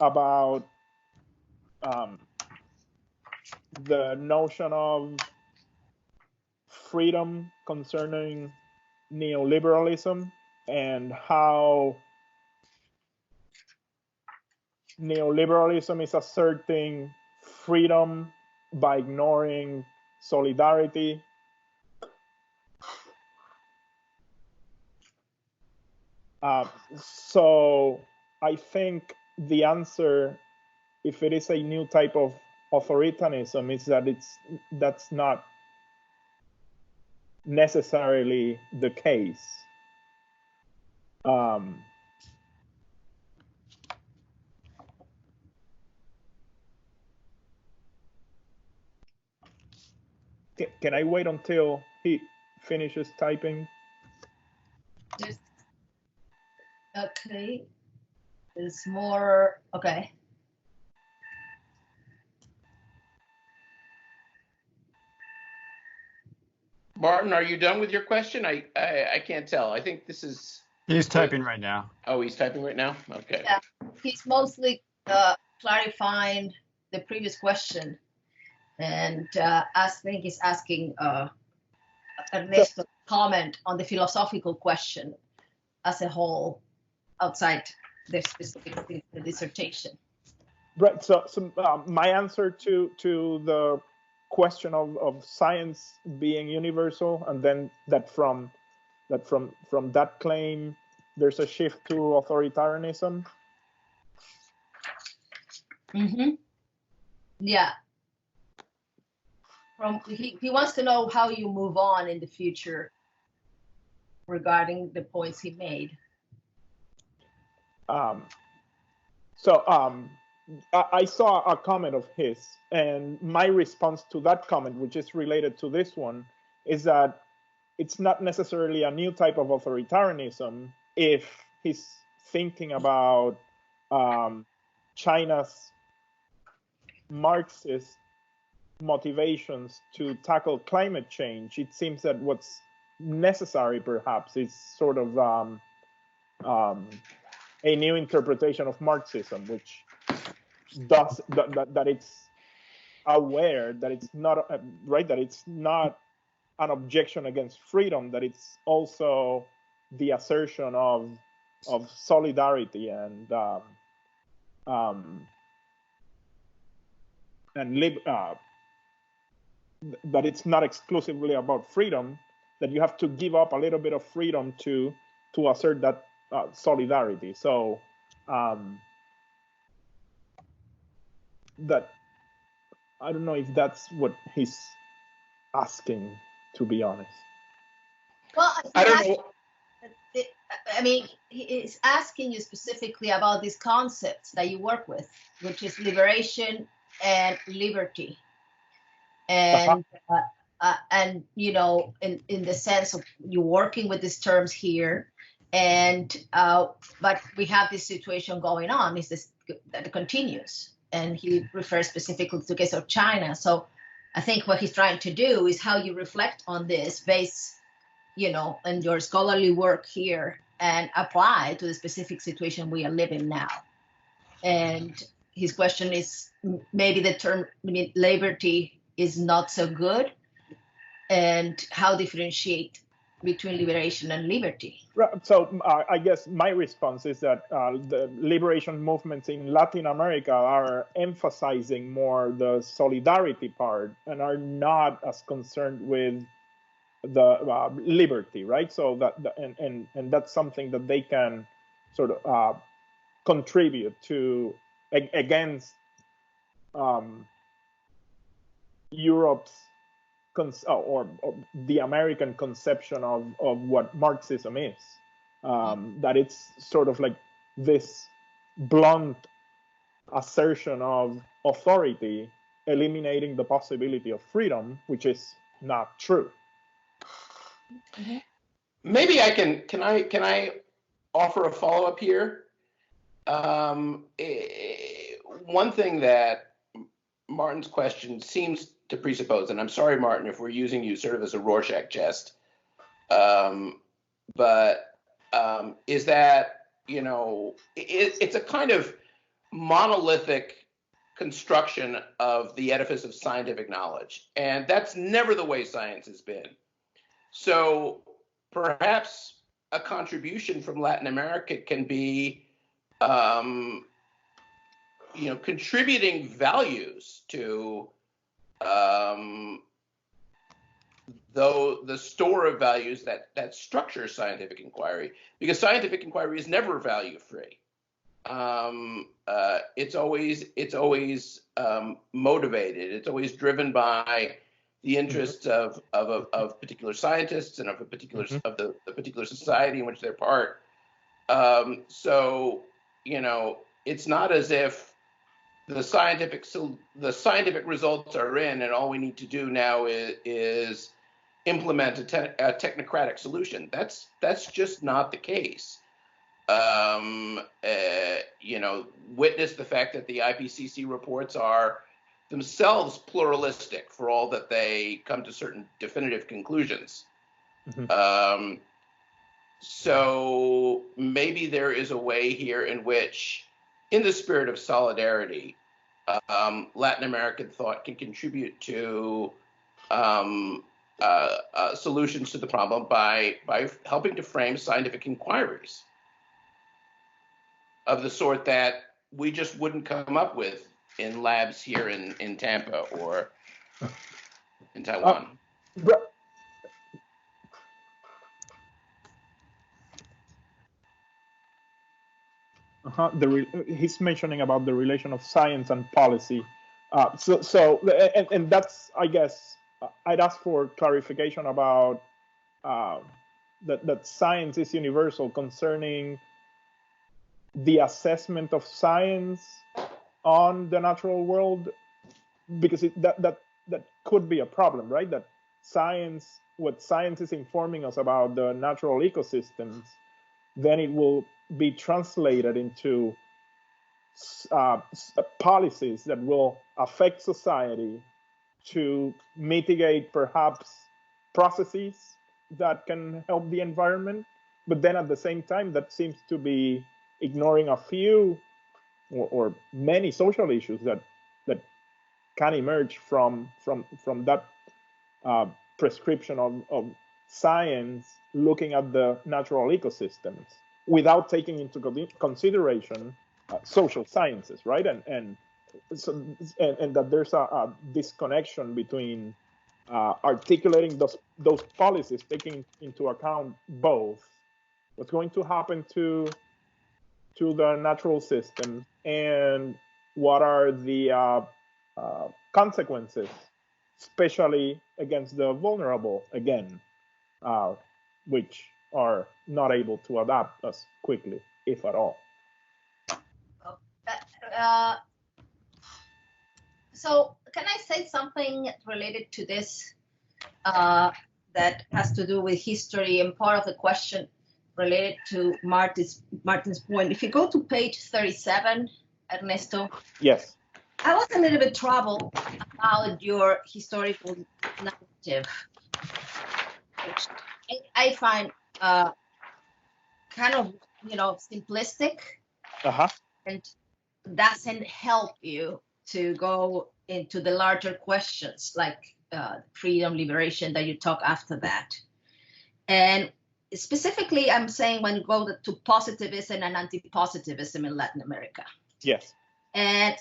S1: about the notion of freedom concerning neoliberalism and how neoliberalism is asserting freedom by ignoring solidarity. So I think the answer, if it is a new type of authoritarianism, is that that's not necessarily the case. Can I wait until he finishes typing?
S2: Okay. There's more. Okay.
S3: Martin, are you done with your question? I can't tell. I think this is.
S4: He's typing right now.
S3: Oh, he's typing right now? Okay.
S2: Yeah, he's mostly clarifying the previous question, and I think he's asking Ernesto's comment on the philosophical question as a whole, outside the specific dissertation.
S1: Right. So my answer to the question of science being universal, and then that from that claim there's a shift to authoritarianism.
S2: Mm-hmm. Yeah. He wants to know how you move on in the future regarding the points he made.
S1: I saw a comment of his, and my response to that comment, which is related to this one, is that it's not necessarily a new type of authoritarianism if he's thinking about China's Marxist motivations to tackle climate change. It seems that what's necessary, perhaps, is sort of a new interpretation of Marxism, which does that it's aware that it's not right, that it's not an objection against freedom, that it's also the assertion of solidarity and that it's not exclusively about freedom, that you have to give up a little bit of freedom to assert that solidarity. So that, I don't know if that's what he's asking, to be honest.
S2: Well,
S3: I don't know.
S2: I mean, he is asking you specifically about these concepts that you work with, which is liberation and liberty. And and you know, in the sense of you working with these terms here, and but we have this situation going on, is this that continues, and he refers specifically to the case of China. So I think what he's trying to do is how you reflect on this based, you know, in your scholarly work here and apply to the specific situation we are living now. And his question is, maybe the term, I mean, liberty is not so good, and how differentiate between liberation and liberty.
S1: So I guess my response is that the liberation movements in Latin America are emphasizing more the solidarity part and are not as concerned with the liberty, right? So that and that's something that they can sort of contribute to against Europe's or the American conception of what Marxism is. That it's sort of like this blunt assertion of authority eliminating the possibility of freedom, which is not true.
S3: Maybe I can I offer a follow-up here? One thing that Martin's question seems to presuppose, and I'm sorry, Martin, if we're using you sort of as a Rorschach test, but is that, it's a kind of monolithic construction of the edifice of scientific knowledge, and that's never the way science has been. So perhaps a contribution from Latin America can be, contributing values to though the store of values that structure scientific inquiry, because scientific inquiry is never value free. It's always motivated. It's always driven by the interests of particular scientists and of a particular of the particular society in which they're part. So it's not as if the scientific results are in, and all we need to do now is implement a technocratic solution. That's just not the case. Witness the fact that the IPCC reports are themselves pluralistic for all that they come to certain definitive conclusions. So maybe there is a way here in which, in the spirit of solidarity, Latin American thought can contribute to solutions to the problem by helping to frame scientific inquiries of the sort that we just wouldn't come up with in labs here in Tampa or in Taiwan.
S1: He's mentioning about the relation of science and policy. And that's, I guess, I'd ask for clarification about that science is universal concerning the assessment of science on the natural world, because that could be a problem, right? That what science is informing us about the natural ecosystems, then it will be translated into policies that will affect society to mitigate perhaps processes that can help the environment. But then at the same time, that seems to be ignoring a few or many social issues that can emerge from that prescription of science looking at the natural ecosystems without taking into consideration social sciences, right? And that there's a disconnection between articulating those policies, taking into account both what's going to happen to the natural system and what are the consequences, especially against the vulnerable, again, which are not able to adapt as quickly, if at all.
S2: So can I say something related to this that has to do with history, and part of the question related to Martin's point? If you go to page 37, Ernesto.
S1: Yes.
S2: I was a little bit troubled about your historical narrative, which I find kind of, simplistic, and doesn't help you to go into the larger questions like freedom, liberation that you talk after that. And specifically, I'm saying when you go to positivism and anti-positivism in Latin America.
S1: Yes.
S2: And,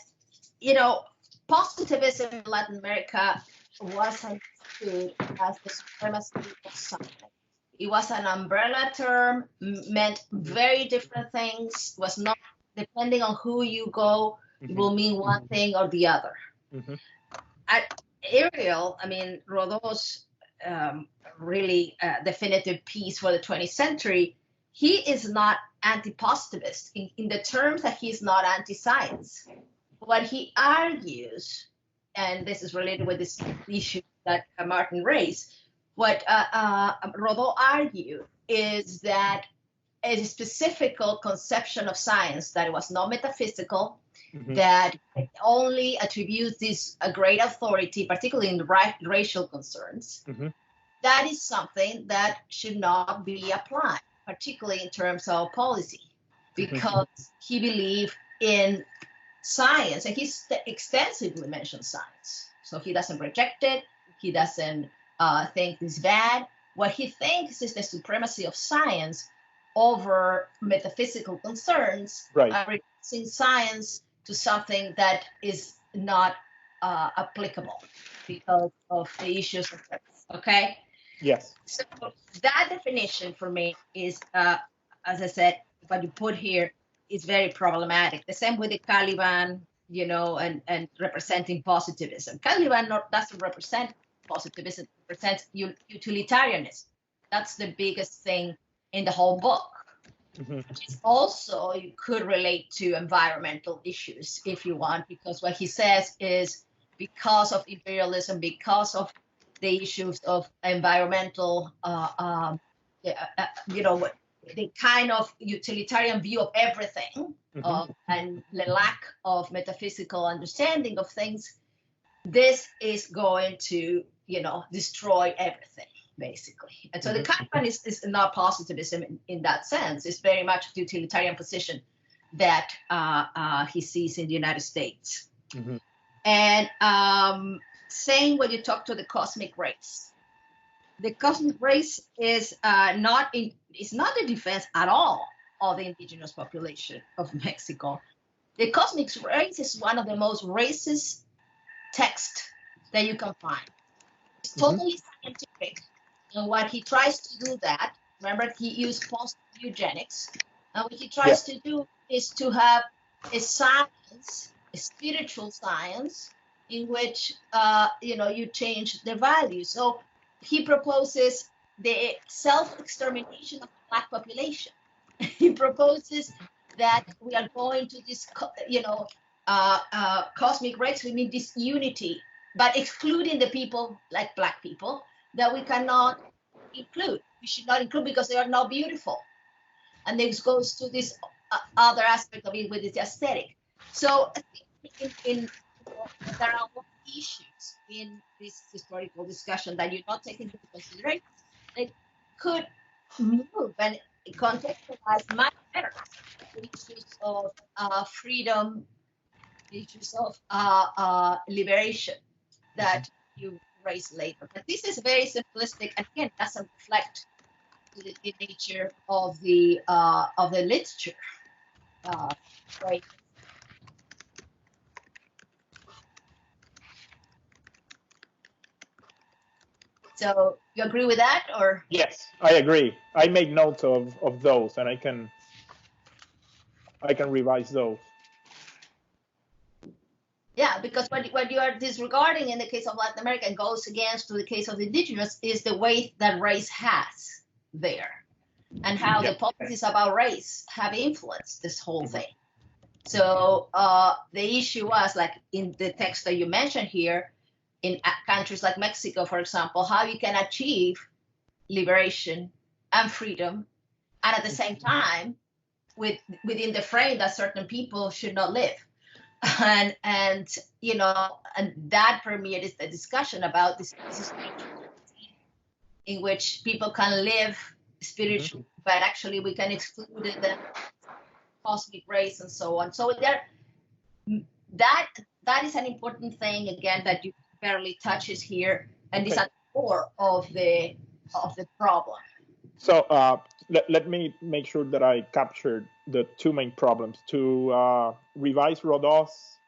S2: positivism in Latin America was understood as the supremacy of science. It was an umbrella term, meant very different things, was not, depending on who you go, it will mean one thing or the other. Ariel, Rodol's really definitive piece for the 20th century, he is not anti-positivist in the terms that he's not anti-science. What he argues, and this is related with this issue that Martin raised, what Rodol argued is that a specific conception of science that it was not metaphysical, that only attributes this a great authority, particularly in the racial concerns, that is something that should not be applied, particularly in terms of policy, because he believed in science, and he extensively mentioned science. So he doesn't reject it. He doesn't think it's bad. What he thinks is the supremacy of science over metaphysical concerns, reducing science to something that is not applicable because of the issues of race. Okay?
S1: Yes.
S2: So that definition for me is, as I said, what you put here is very problematic. The same with the Caliban, and representing positivism. Caliban doesn't represent positivism, it represents utilitarianism. That's the biggest thing in the whole book. Also, you could relate to environmental issues if you want, because what he says is because of imperialism, because of the issues of environmental, the kind of utilitarian view of everything, and the lack of metaphysical understanding of things, this is going to, destroy everything, basically. And so the Caliban is not positivism in that sense. It's very much the utilitarian position that he sees in the United States. And saying when you talk to the cosmic race, the cosmic race is not a defense at all of the indigenous population of Mexico. The cosmic race is one of the most racist texts that you can find. It's totally scientific, and what he tries to do that, remember, he used post-eugenics, and what he tries to do is to have a science, a spiritual science, in which you change the values. So he proposes the self-extermination of the Black population. He proposes that we are going to this, cosmic race. We need this unity, but excluding the people like Black people that we cannot include. We should not include because they are not beautiful. And this goes to this other aspect of it, with the aesthetic. So there are issues in this historical discussion that you're not taking into consideration. It could move and contextualize much better the issues of freedom, the issues of liberation that you raise later. But this is very simplistic, and again, doesn't reflect the nature of the literature. Right. So you agree with that, or?
S1: Yes, I agree. I make notes of those, and I can revise those.
S2: Yeah, because what you are disregarding in the case of Latin America and goes against to the case of the indigenous is the weight that race has there, and how the policies about race have influenced this whole thing. So the issue was, like in the text that you mentioned here, in countries like Mexico, for example, how you can achieve liberation and freedom, and at the same time, within the frame that certain people should not live. And that permeated the discussion about this in which people can live spiritually, but actually we can exclude the cosmic race and so on. So that is an important thing, again, that you barely touches here, and is at the core of the problem.
S1: So let me make sure that I captured the two main problems. To revise Rodot's,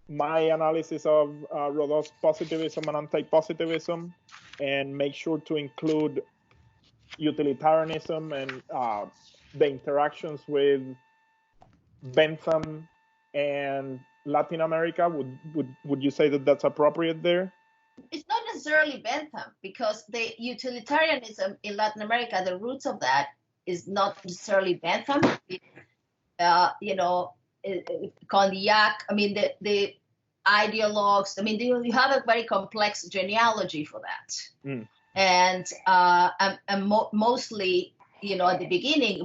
S1: my analysis of Rodot's positivism and anti-positivism, and make sure to include utilitarianism and the interactions with Bentham and Latin America. Would you say that that's appropriate there?
S2: It's not necessarily Bentham, because the utilitarianism in Latin America, the roots of that is not necessarily Bentham. Condillac, I mean, the ideologues, I mean, you have a very complex genealogy for that. And mostly, at the beginning,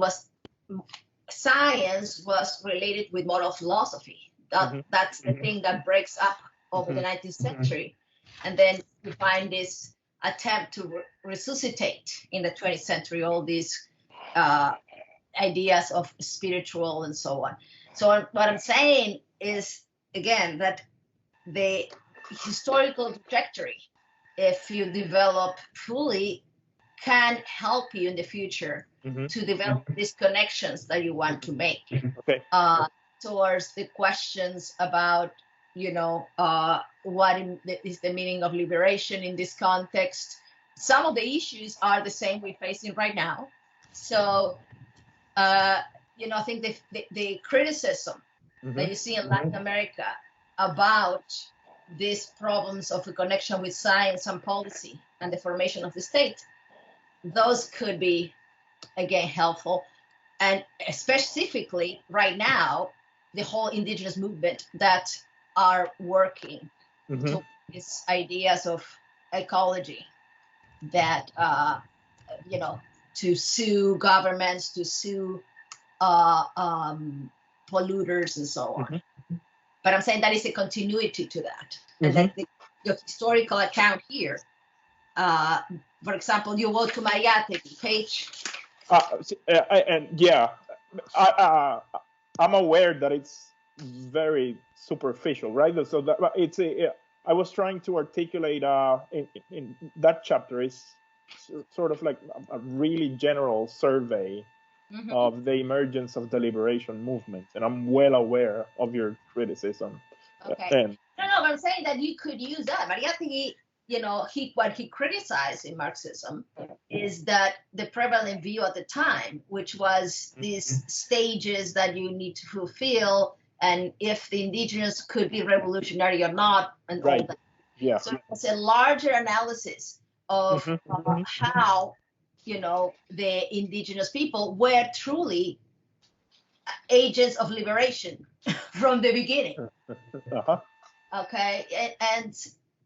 S2: science was related with moral philosophy. That's the thing that breaks up over the 19th century. And then you find this attempt to resuscitate in the 20th century all these ideas of spiritual and so on. So what I'm saying is, again, that the historical trajectory, if you develop fully, can help you in the future to develop these connections that you want to make towards the questions about, what is the meaning of liberation in this context. Some of the issues are the same we're facing right now. So, I think the criticism that you see in Latin America about these problems of the connection with science and policy and the formation of the state, those could be, again, helpful. And specifically right now, the whole indigenous movement that are working to these ideas of ecology that, to sue governments, to sue polluters and so on. But I'm saying that is a continuity to that. And then the historical account here, for example, you go to Mariátegui page.
S1: I'm aware that it's very superficial, right? So that I was trying to articulate in that chapter is sort of like a really general survey of the emergence of the liberation movement, and I'm well aware of your criticism.
S2: Okay. But I'm saying that you could use that. Mariátegui, what he criticized in Marxism is that the prevalent view at the time, which was these stages that you need to fulfill, and if the indigenous could be revolutionary or not, and all that.
S1: Yeah.
S2: So it's a larger analysis of how, the indigenous people were truly agents of liberation from the beginning. Okay, and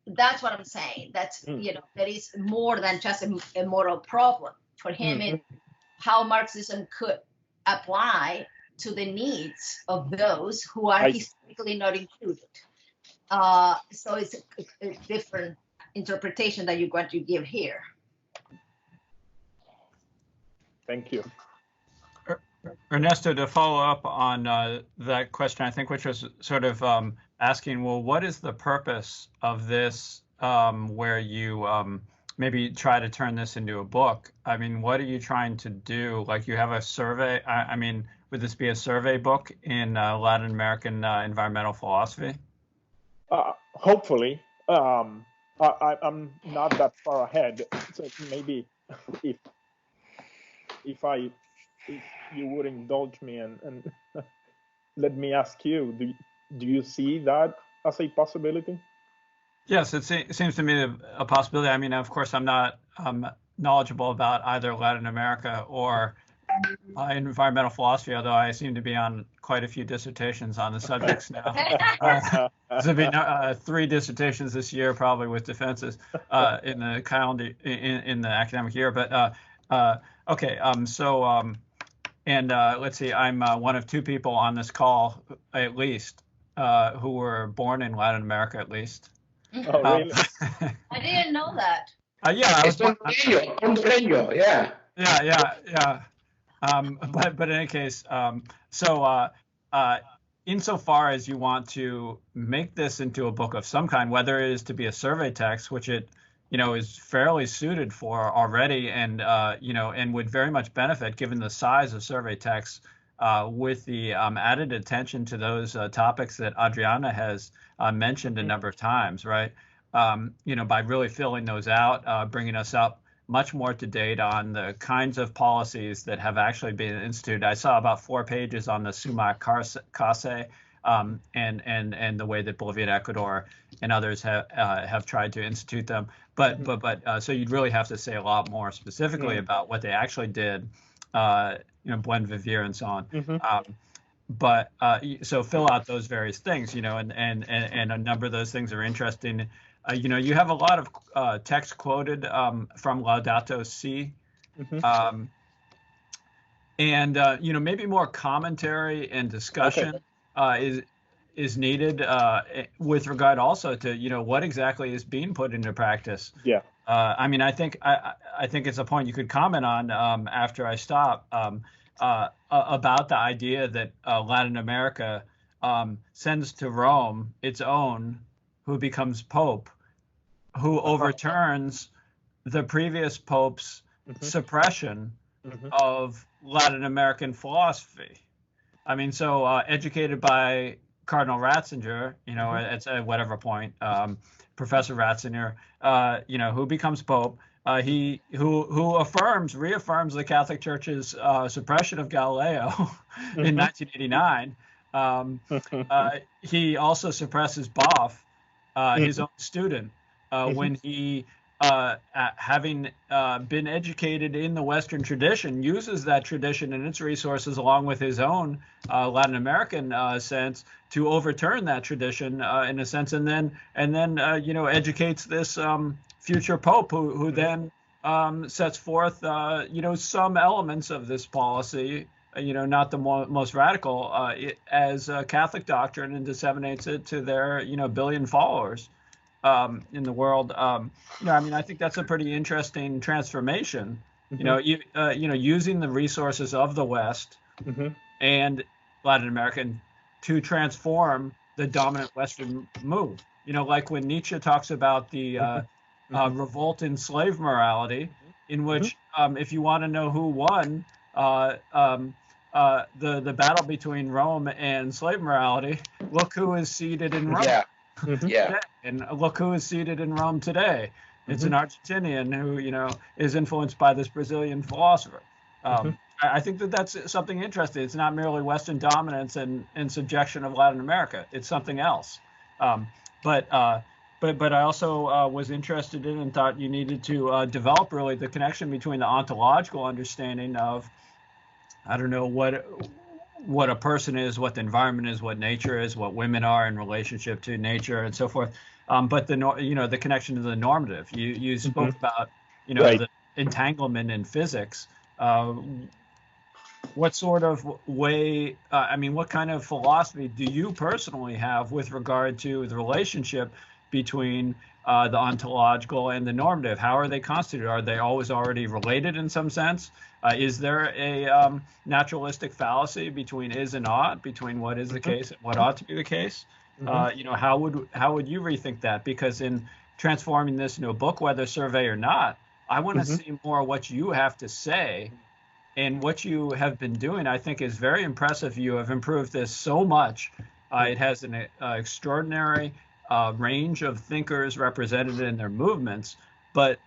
S2: that's what I'm saying. That's there is more than just a moral problem for him in how Marxism could apply to the needs of those who are historically not included. So it's a different interpretation that you're going to give here.
S1: Thank you.
S4: Ernesto, to follow up on that question, I think, which was sort of asking, well, what is the purpose of this, where you maybe try to turn this into a book? I mean, what are you trying to do? Like, you have a survey. I mean, would this be a survey book in Latin American environmental philosophy?
S1: Hopefully. I'm not that far ahead, so maybe if you would indulge me and let me ask you, do you see that as a possibility?
S4: Yes, it seems to me a possibility. I mean, of course, I'm not knowledgeable about either Latin America or environmental philosophy, although I seem to be on quite a few dissertations on the subjects now. There's been 3 dissertations this year, probably with defenses in the calendar in the academic year. But okay, and let's see, I'm one of 2 people on this call, at least, who were born in Latin America, at least.
S1: Oh, really?
S2: I didn't know that.
S4: Yeah, I was born.
S3: Yeah.
S4: Yeah. But in any case, insofar as you want to make this into a book of some kind, whether it is to be a survey text, which it is fairly suited for already, and and would very much benefit, given the size of survey texts, with the added attention to those topics that Adriana has mentioned a number of times, right? By really filling those out, bringing us up much more to date on the kinds of policies that have actually been instituted. I saw about 4 pages on the Summa Case, and the way that Bolivia and Ecuador and others have tried to institute them. But so you'd really have to say a lot more specifically about what they actually did, Buen Vivir and so on. So fill out those various things, and a number of those things are interesting. You have a lot of text quoted from Laudato Si, and maybe more commentary and discussion is needed with regard also to what exactly is being put into practice.
S1: Yeah.
S4: I think it's a point you could comment on after I stop about the idea that Latin America sends to Rome its own, who becomes Pope, who overturns the previous Pope's suppression of Latin American philosophy. So educated by Cardinal Ratzinger, at whatever point, Professor Ratzinger, who becomes Pope, who reaffirms the Catholic Church's suppression of Galileo in 1989. He also suppresses Boff, his own student, when he, having been educated in the Western tradition, uses that tradition and its resources along with his own Latin American sense to overturn that tradition in a sense, and then educates this future Pope who then sets forth some elements of this policy, not the most radical, as a Catholic doctrine, and disseminates it to their billion followers in the world. I think that's a pretty interesting transformation. Using the resources of the West and Latin American to transform the dominant Western move. Like when Nietzsche talks about the revolt in slave morality, in which, if you want to know who won the battle between Rome and slave morality, look who is seated in Rome.
S3: Yeah.
S4: And look who is seated in Rome today. It's an Argentinian who, is influenced by this Brazilian philosopher. I think that's something interesting. It's not merely Western dominance and subjection of Latin America. It's something else. But I also was interested in and thought you needed to develop really the connection between the ontological understanding of, I don't know, what a person is, what the environment is, what nature is, what women are in relationship to nature, and so forth. But the connection to the normative. You spoke about
S1: right.
S4: the entanglement in physics. What sort of way? What kind of philosophy do you personally have with regard to the relationship between the ontological and the normative? How are they constituted? Are they always already related in some sense? Is there a naturalistic fallacy between is and ought, between what is the case and what ought to be the case? How would you rethink that? Because in transforming this into a book, whether survey or not, I want to see more what you have to say. And what you have been doing, I think, is very impressive. You have improved this so much. It has an extraordinary range of thinkers represented in their movements. But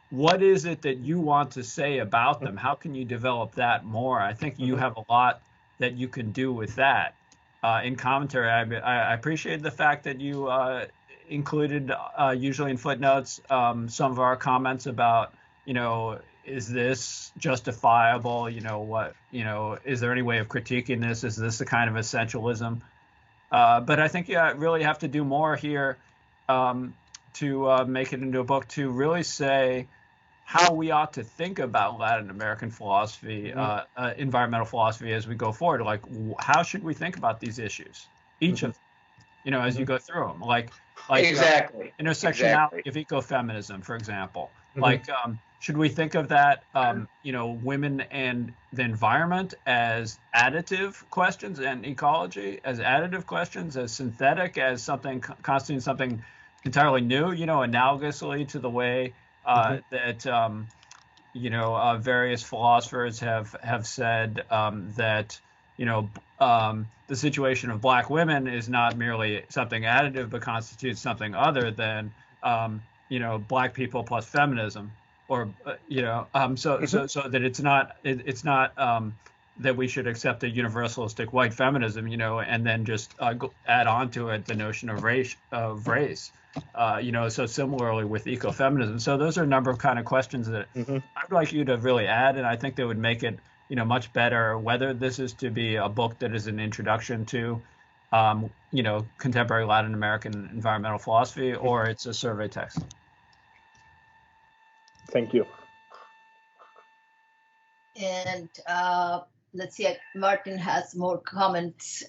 S4: what is it that you want to say about them? How can you develop that more? I think you have a lot that you can do with that. In commentary, I appreciate the fact that you included, usually in footnotes, some of our comments about, is this justifiable? Is there any way of critiquing this? Is this the kind of essentialism? But I think you really have to do more here to make it into a book, to really say how we ought to think about Latin American philosophy, environmental philosophy, as we go forward. Like, how should we think about these issues? Each of them, as you go through them. Like
S3: exactly.
S4: Intersectionality of ecofeminism, for example. Should we think of that, women and the environment as additive questions, and ecology as additive questions, as synthetic, as something constituting something entirely new, analogously to the way that various philosophers have said that the situation of Black women is not merely something additive, but constitutes something other than Black people plus feminism, or so that it's not that we should accept a universalistic white feminism, and then just add on to it the notion of race. So similarly with ecofeminism. So those are a number of kind of questions that I'd like you to really add, and I think that would make it, much better, whether this is to be a book that is an introduction to, contemporary Latin American environmental philosophy, or it's a survey text.
S1: Thank you.
S2: And let's see, Martin has more comments.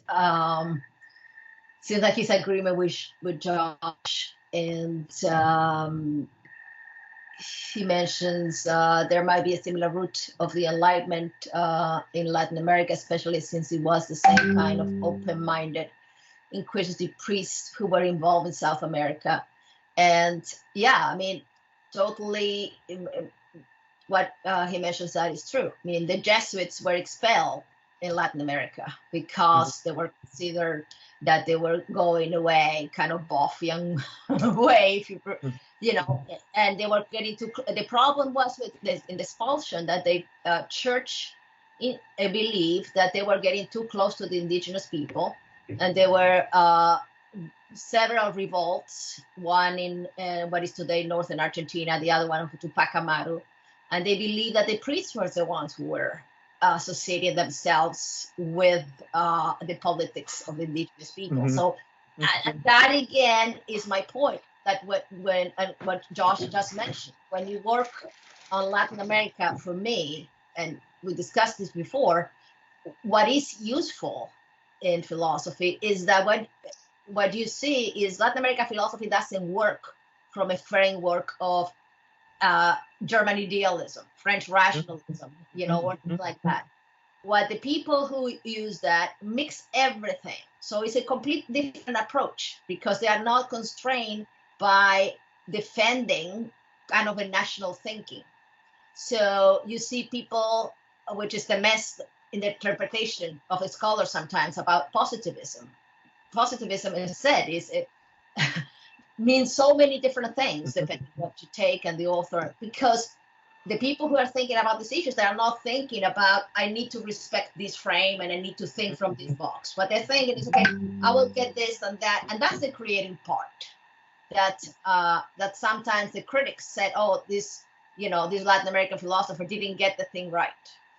S2: Seems like his agreement with Josh, and he mentions there might be a similar root of the Enlightenment in Latin America, especially since it was the same kind of open-minded, inquisitive priests who were involved in South America. And yeah, I mean, totally what he mentions that is true. I mean, the Jesuits were expelled in Latin America because they were considered that they were going away, kind of Boffian way, and they were getting too. The problem was with this, in the expulsion, that the church believed that they were getting too close to the indigenous people, and there were several revolts. One in what is today northern Argentina, the other one in Tupac Amaru, and they believed that the priests were the ones who were associating themselves with the politics of the indigenous people. So that again is my point, that what Josh just mentioned, when you work on Latin America, for me, and we discussed this before, what is useful in philosophy is that what you see is Latin American philosophy doesn't work from a framework of German idealism, French rationalism, or things like that. What the people who use that mix everything. So it's a complete different approach because they are not constrained by defending kind of a national thinking. So you see people, which is the mess in the interpretation of a scholar sometimes about positivism. Positivism, as I said, means so many different things depending on what you take and the author, because the people who are thinking about these issues, they are not thinking about, I need to respect this frame and I need to think from this box. What they're thinking is, okay, I will get this and that. And that's the creative part that sometimes the critics said, oh, this Latin American philosopher didn't get the thing right.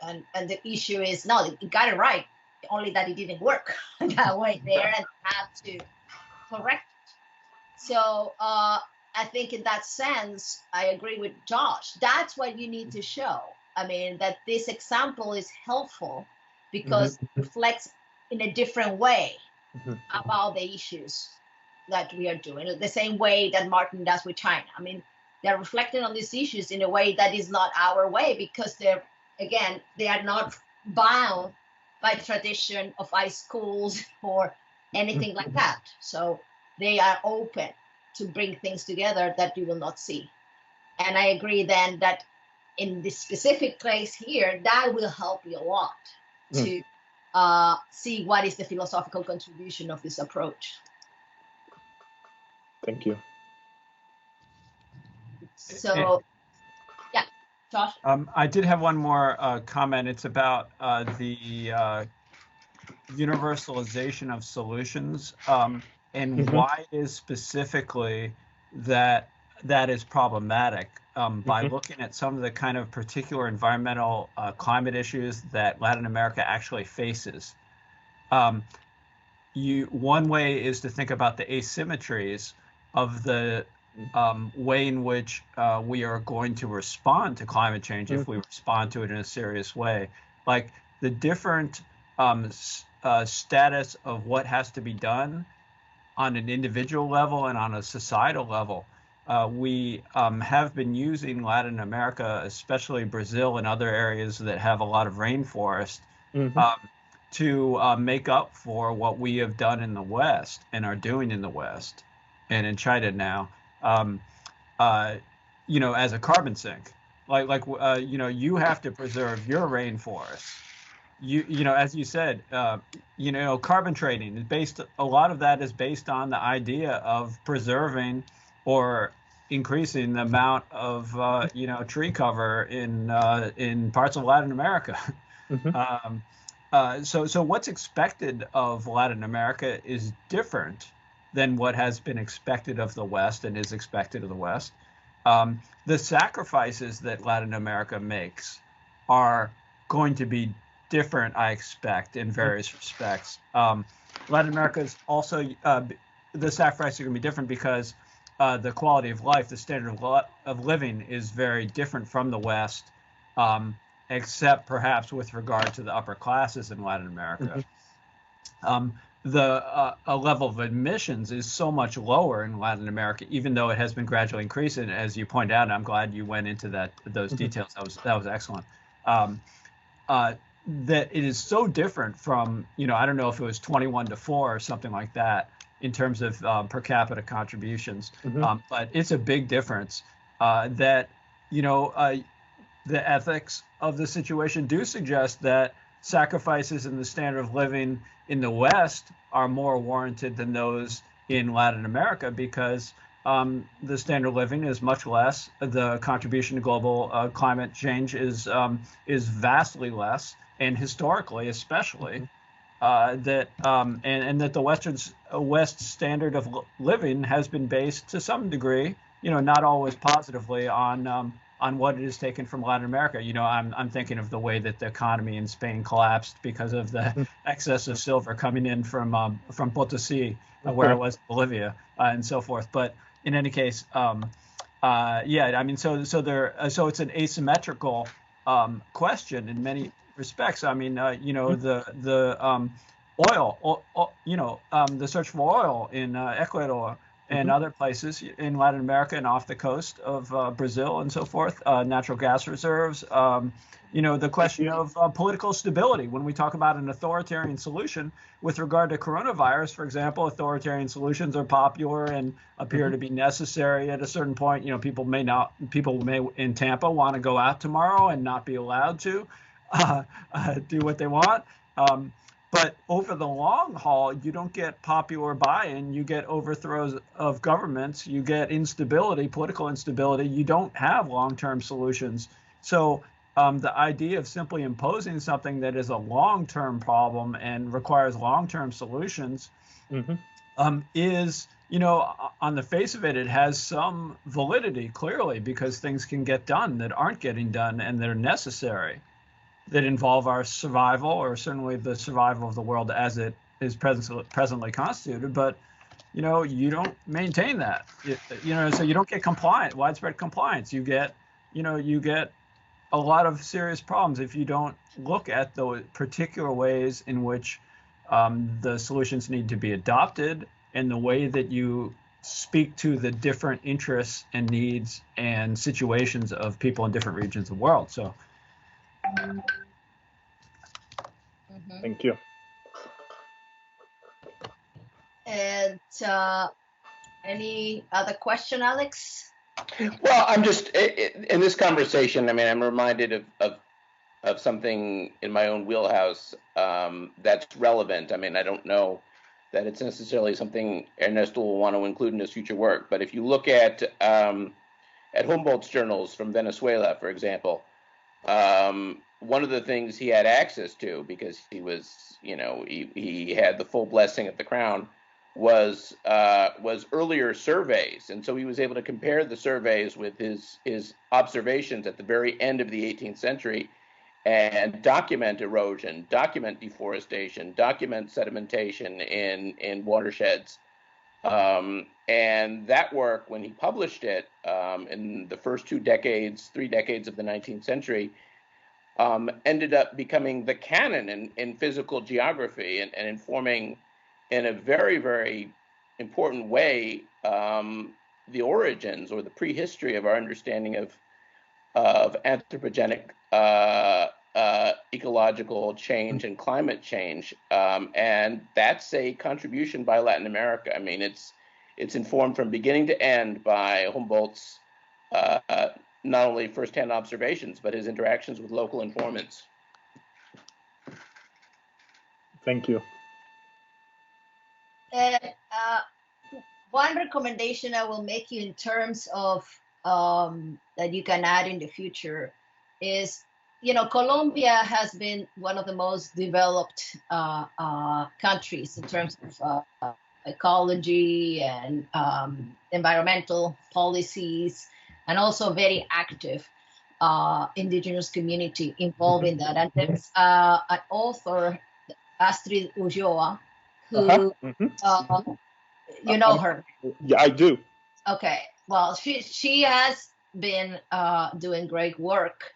S2: And the issue is, no, he got it right, only that it didn't work that way there and had to correct it. So I think in that sense, I agree with Josh. That's what you need to show. I mean, that this example is helpful because it reflects in a different way about the issues that we are doing, the same way that Martin does with China. I mean, they're reflecting on these issues in a way that is not our way because they are not bound by tradition of high schools or anything like that. So they are open to bring things together that you will not see. And I agree then that in this specific case here, that will help you a lot to see what is the philosophical contribution of this approach.
S1: Thank you.
S2: So, yeah, Josh?
S4: I did have one more comment. It's about the universalization of solutions. And why is specifically that is problematic by looking at some of the kind of particular environmental climate issues that Latin America actually faces. One way is to think about the asymmetries of the way in which we are going to respond to climate change if we respond to it in a serious way. Like the different status of what has to be done on an individual level and on a societal level. We have been using Latin America, especially Brazil and other areas that have a lot of rainforest, to make up for what we have done in the West and are doing in the West. and in China now, um, as a carbon sink. You have to preserve your rainforests. As you said, carbon trading is based. A lot of that is based on the idea of preserving or increasing the amount of tree cover in parts of Latin America.
S1: Mm-hmm.
S4: So what's expected of Latin America is different than what has been expected of the West and is expected of the West. The sacrifices that Latin America makes are going to be different, I expect, in various respects. Latin America is also the sacrifices are going to be different because the quality of life, the standard of living, is very different from the West, except perhaps with regard to the upper classes in Latin America.
S1: Mm-hmm.
S4: The level of admissions is so much lower in Latin America, even though it has been gradually increasing, as you pointed out. And I'm glad you went into those details. That was excellent. That it is so different from, I don't know if it was 21 to 4 or something like that in terms of per capita contributions, but it's a big difference. The ethics of the situation do suggest that sacrifices in the standard of living in the West are more warranted than those in Latin America because the standard of living is much less. The contribution to global climate change is vastly less, and historically, especially, and that the West standard of living has been based to some degree, not always positively on what it is taken from Latin America. I'm thinking of the way that the economy in Spain collapsed because of the excess of silver coming in from Potosi, where it was Bolivia, and so forth. But in any case, so it's an asymmetrical question in many respects. I mean, the the search for oil in Ecuador and other places in Latin America and off the coast of Brazil and so forth, natural gas reserves, the question of political stability. When we talk about an authoritarian solution with regard to coronavirus, for example, authoritarian solutions are popular and appear to be necessary at a certain point. People may in Tampa want to go out tomorrow and not be allowed to do what they want. But over the long haul, you don't get popular buy-in. You get overthrows of governments. You get instability, political instability. You don't have long-term solutions. So the idea of simply imposing something that is a long-term problem and requires long-term solutions is, on the face of it, it has some validity, clearly, because things can get done that aren't getting done and that are necessary, that involve our survival, or certainly the survival of the world as it is presently constituted. But you don't maintain that. So you don't get widespread compliance. You get a lot of serious problems if you don't look at the particular ways in which the solutions need to be adopted and the way that you speak to the different interests and needs and situations of people in different regions of the world. So.
S1: Thank you.
S2: And any other question, Alex?
S3: Well, I'm just in this conversation. I mean, I'm reminded of something in my own wheelhouse that's relevant. I mean, I don't know that it's necessarily something Ernesto will want to include in his future work, but if you look at Humboldt's journals from Venezuela, for example, one of the things he had access to, because he was, he had the full blessing of the crown, was earlier surveys, and so he was able to compare the surveys with his observations at the very end of the 18th century, and document erosion, document deforestation, document sedimentation in watersheds. And that work, when he published it in the first 3 decades of the 19th century, ended up becoming the canon in physical geography and informing in a very, very important way the origins or the prehistory of our understanding of anthropogenic ecological change and climate change. And that's a contribution by Latin America. I mean, it's informed from beginning to end by Humboldt's not only firsthand observations, but his interactions with local informants.
S1: Thank you.
S2: And one recommendation I will make you in terms of that you can add in the future is, Colombia has been one of the most developed countries in terms of ecology and environmental policies, and also very active indigenous community involved in that. And there's an author, Astrid Ulloa, who you know her.
S1: Yeah, I do.
S2: Okay, well, she has been doing great work,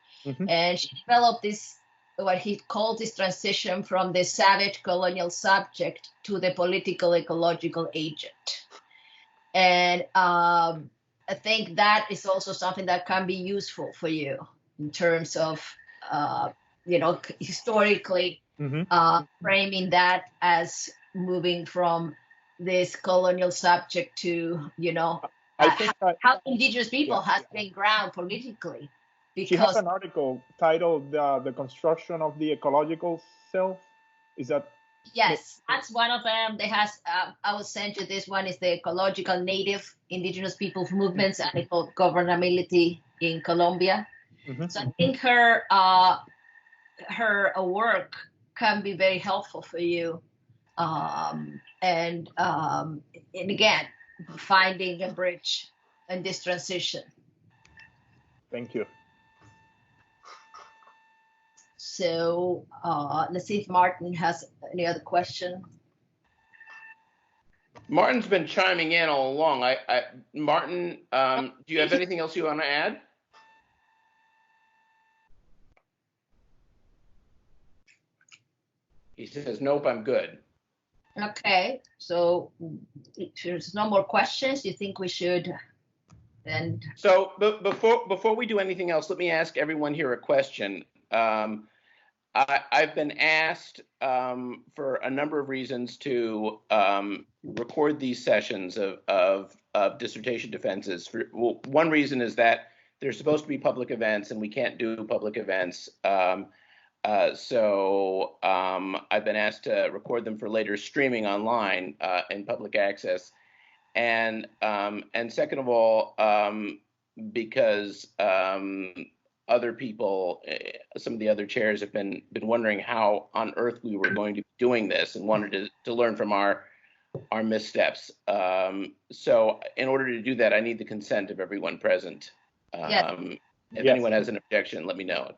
S2: and she developed this, what he called this transition from the savage colonial subject to the political ecological agent. And I think that is also something that can be useful for you in terms of, historically framing that as moving from this colonial subject to, how indigenous people has been ground politically. Because
S1: she has an article titled "The Construction of the Ecological Self." Is that?
S2: Yes, that's one of them. They has. I will send you this one. Is the ecological native indigenous peoples movements and governability in Colombia. So I think her work can be very helpful for you. And again, finding a bridge in this transition.
S1: Thank you.
S2: So let's see if Martin has any other question.
S3: Martin's been chiming in all along. Martin, do you have anything else you want to add? He says, nope, I'm good.
S2: Okay, so if there's no more questions, you think we should end?
S3: So before we do anything else, let me ask everyone here a question. I've been asked for a number of reasons to record these sessions of dissertation defenses. One reason is that they're supposed to be public events, and we can't do public events. So I've been asked to record them for later streaming online in public access. And second of all, because other people, some of the other chairs have been wondering how on earth we were going to be doing this, and wanted to learn from our missteps. So in order to do that, I need the consent of everyone present. If anyone has an objection, let me know.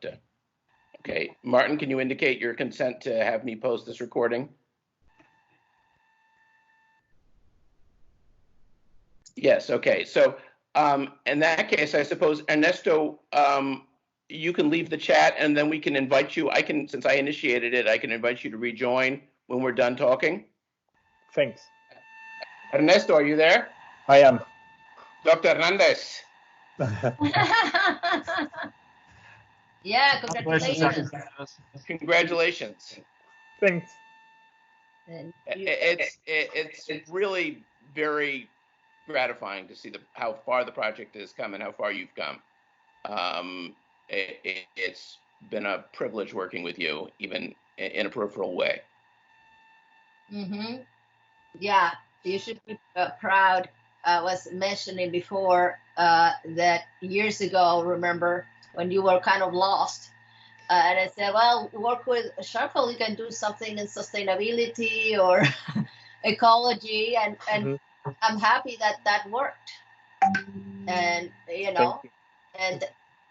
S3: Okay, Martin, can you indicate your consent to have me post this recording? Yes, okay. So in that case, I suppose, Ernesto, you can leave the chat, and then we can invite you. Since I initiated it, I can invite you to rejoin when we're done talking.
S1: Thanks.
S3: Ernesto, are you there?
S1: I am.
S3: Dr. Hernandez.
S2: Yeah, congratulations.
S3: Congratulations.
S1: Thanks.
S3: It's really very gratifying to see how far the project has come and how far you've come. It's been a privilege working with you, even in a peripheral way.
S2: Yeah, you should be proud. I was mentioning before that years ago, remember, when you were kind of lost, and I said, well, work with Sharpel, you can do something in sustainability or ecology, and I'm happy that worked. And and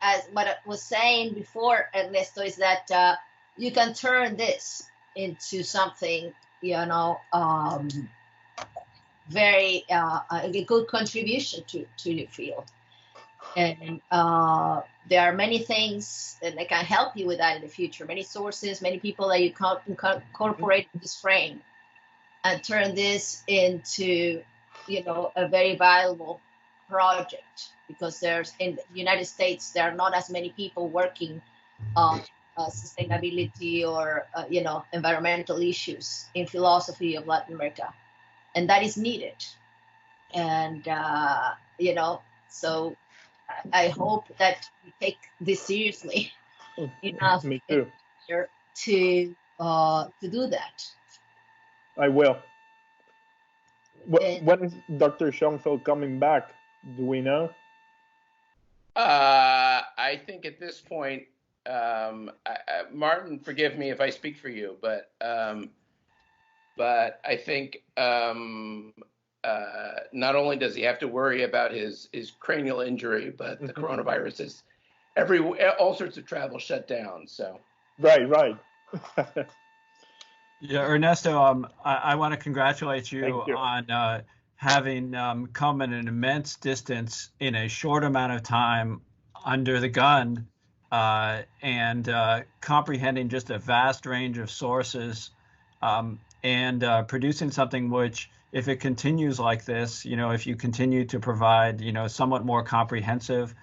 S2: as what I was saying before, Ernesto, is that you can turn this into something, very a good contribution to your field. And there are many things that can help you with that in the future, many sources, many people that you can incorporate in this frame and turn this into, a very valuable project, because there's, in the United States, there are not as many people working on sustainability or, environmental issues in philosophy of Latin America. And that is needed. And so I hope that you take this seriously enough
S1: Me too.
S2: to do that.
S1: I will.
S2: And
S1: When is Dr. Schoenfeld coming back? Do we know?
S3: I think at this point, Martin, forgive me if I speak for you, but I think not only does he have to worry about his cranial injury, but the coronavirus is all sorts of travel shut down. So
S1: Right.
S4: Yeah, Ernesto, I want to congratulate you on having come an immense distance in a short amount of time under the gun and comprehending just a vast range of sources and producing something which, if it continues like this, if you continue to provide, somewhat more comprehensive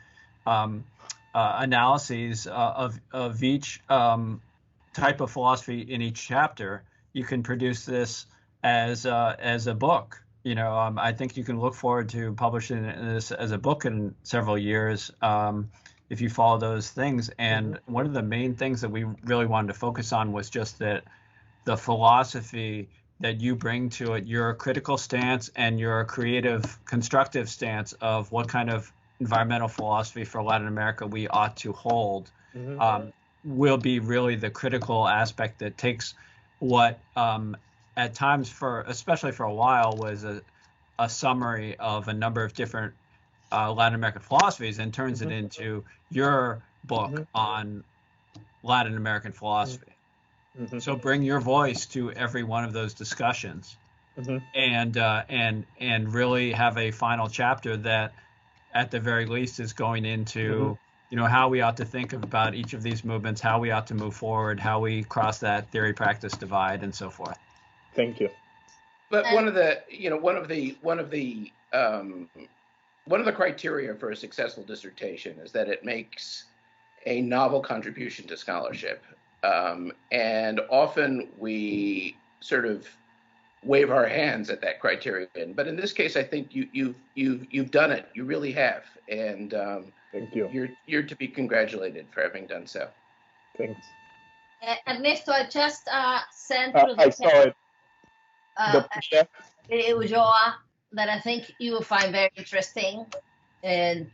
S4: analyses of each type of philosophy in each chapter, you can produce this as a book. I think you can look forward to publishing this as a book in several years if you follow those things. And one of the main things that we really wanted to focus on was just that the philosophy that you bring to it, your critical stance and your creative, constructive stance of what kind of environmental philosophy for Latin America we ought to hold. Will be really the critical aspect that takes what at times especially for a while, was a summary of a number of different Latin American philosophies and turns it into your book on Latin American philosophy. So bring your voice to every one of those discussions and really have a final chapter that at the very least is going into how we ought to think about each of these movements, how we ought to move forward, how we cross that theory practice divide, and so forth.
S1: Thank you.
S3: But one of the criteria for a successful dissertation is that it makes a novel contribution to scholarship, and often we sort of wave our hands at that criterion. But in this case, I think you've done it. You really have, and
S1: thank you.
S3: You're to be congratulated for having done so.
S1: Thanks.
S2: Ernesto, I just sent
S1: I saw it. The PDF.
S2: That I think you will find very interesting, and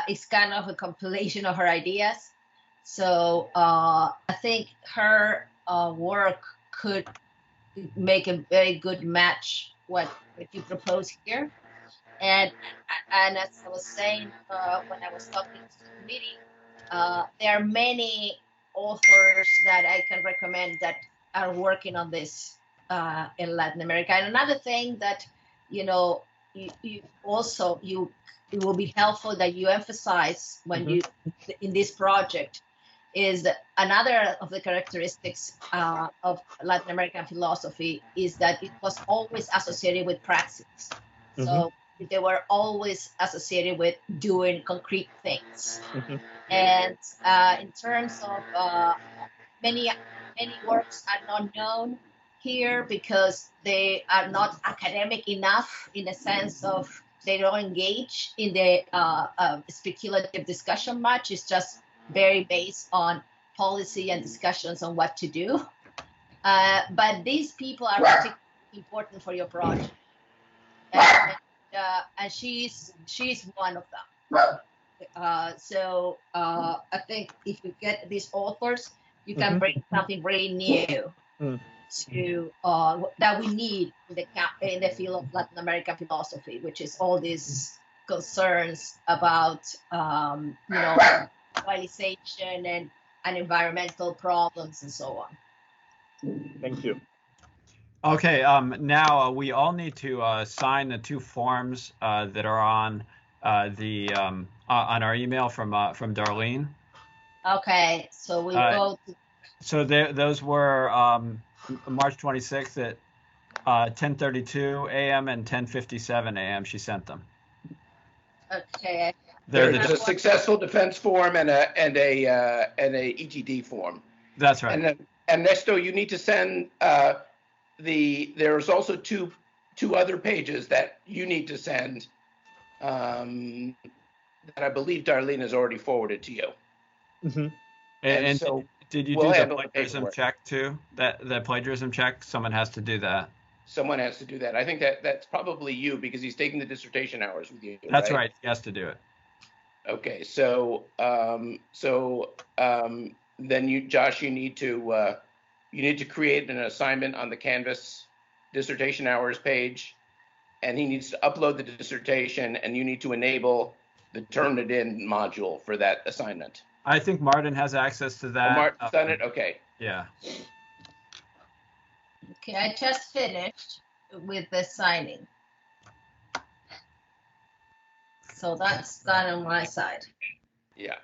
S2: it's kind of a compilation of her ideas. So I think her work could make a very good match what you propose here. And as I was saying when I was talking to the committee, there are many authors that I can recommend that are working on this in Latin America. And another thing that it will be helpful that you emphasize when you in this project is that another of the characteristics of Latin American philosophy is that it was always associated with praxis. So they were always associated with doing concrete things. And in terms of many works are not known here because they are not academic enough in the sense of they don't engage in the speculative discussion much. It's just very based on policy and discussions on what to do. But these people are particularly important for your project. And she's one of them. So I think if you get these authors, you can bring something very new to that we need in the field of Latin American philosophy, which is all these concerns about globalization and environmental problems and so on.
S1: Thank you.
S4: Okay, now we all need to sign the two forms that are on on our email from Darlene.
S2: Okay, so we'll go to...
S4: So those were March 26th at 10:32 a.m. and 10:57 a.m. She sent them.
S2: Okay.
S3: There's a successful defense form and a ETD form.
S4: That's right.
S3: And then Ernesto, you need to send there's also two 2 other pages that you need to send that I believe Darlene has already forwarded to you.
S1: Mm-hmm.
S4: And
S3: so
S4: did you
S3: we'll
S4: do the
S3: handle the
S4: plagiarism
S3: paperwork.
S4: check too? That plagiarism check, someone has to do that.
S3: Someone has to do that. I think that's probably you because he's taking the dissertation hours with you.
S4: That's right. He has to do it.
S3: Okay, so then you, Josh, you need to create an assignment on the Canvas dissertation hours page, and he needs to upload the dissertation, and you need to enable the turn it in module for that assignment.
S4: I think Martin has access to that.
S3: Martin's done it? Okay.
S4: Yeah.
S2: Okay, I just finished with the signing. So that's done on my side.
S3: Yeah.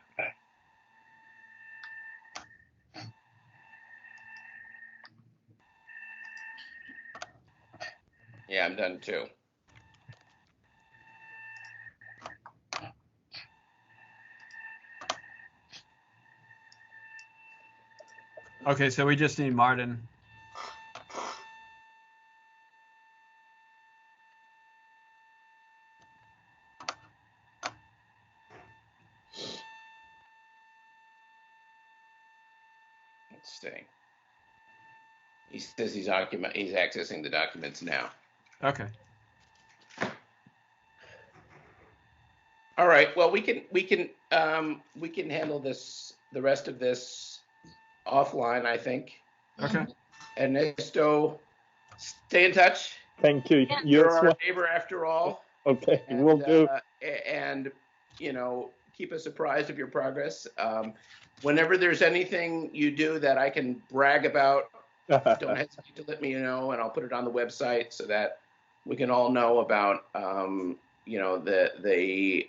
S3: Yeah, I'm done too.
S4: Okay, so we just need Martin.
S3: Let's see. He says he's accessing the documents now.
S4: Okay.
S3: All right. Well, we can handle the rest of this offline, I think.
S4: Okay.
S3: Ernesto, stay in touch.
S1: Thank you.
S2: Yeah.
S3: You're our neighbor after all.
S1: Okay,
S3: And,
S1: will do.
S3: And keep us apprised of your progress. Whenever there's anything you do that I can brag about, don't hesitate to let me know, and I'll put it on the website so that we can all know about the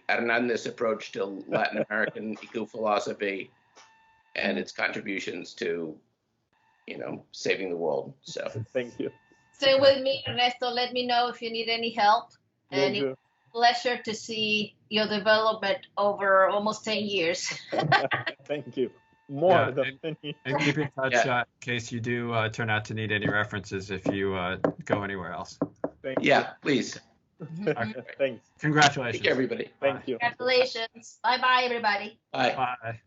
S3: Hernandez approach to Latin American eco-philosophy and its contributions to saving the world. So
S1: Thank you.
S2: Stay with me, Ernesto. Let me know if you need any help.
S1: Will
S2: And
S1: do.
S2: it's a pleasure to see your development over almost 10 years.
S1: Thank you. More than
S4: And keep in touch
S3: Yeah.
S4: in case you do turn out to need any references if you go anywhere else.
S1: Thank
S3: yeah, please.
S1: you. Thanks.
S4: Congratulations.
S3: Thank you, everybody.
S1: Thank you.
S2: Congratulations. Bye-bye, everybody.
S3: Bye.
S4: Bye.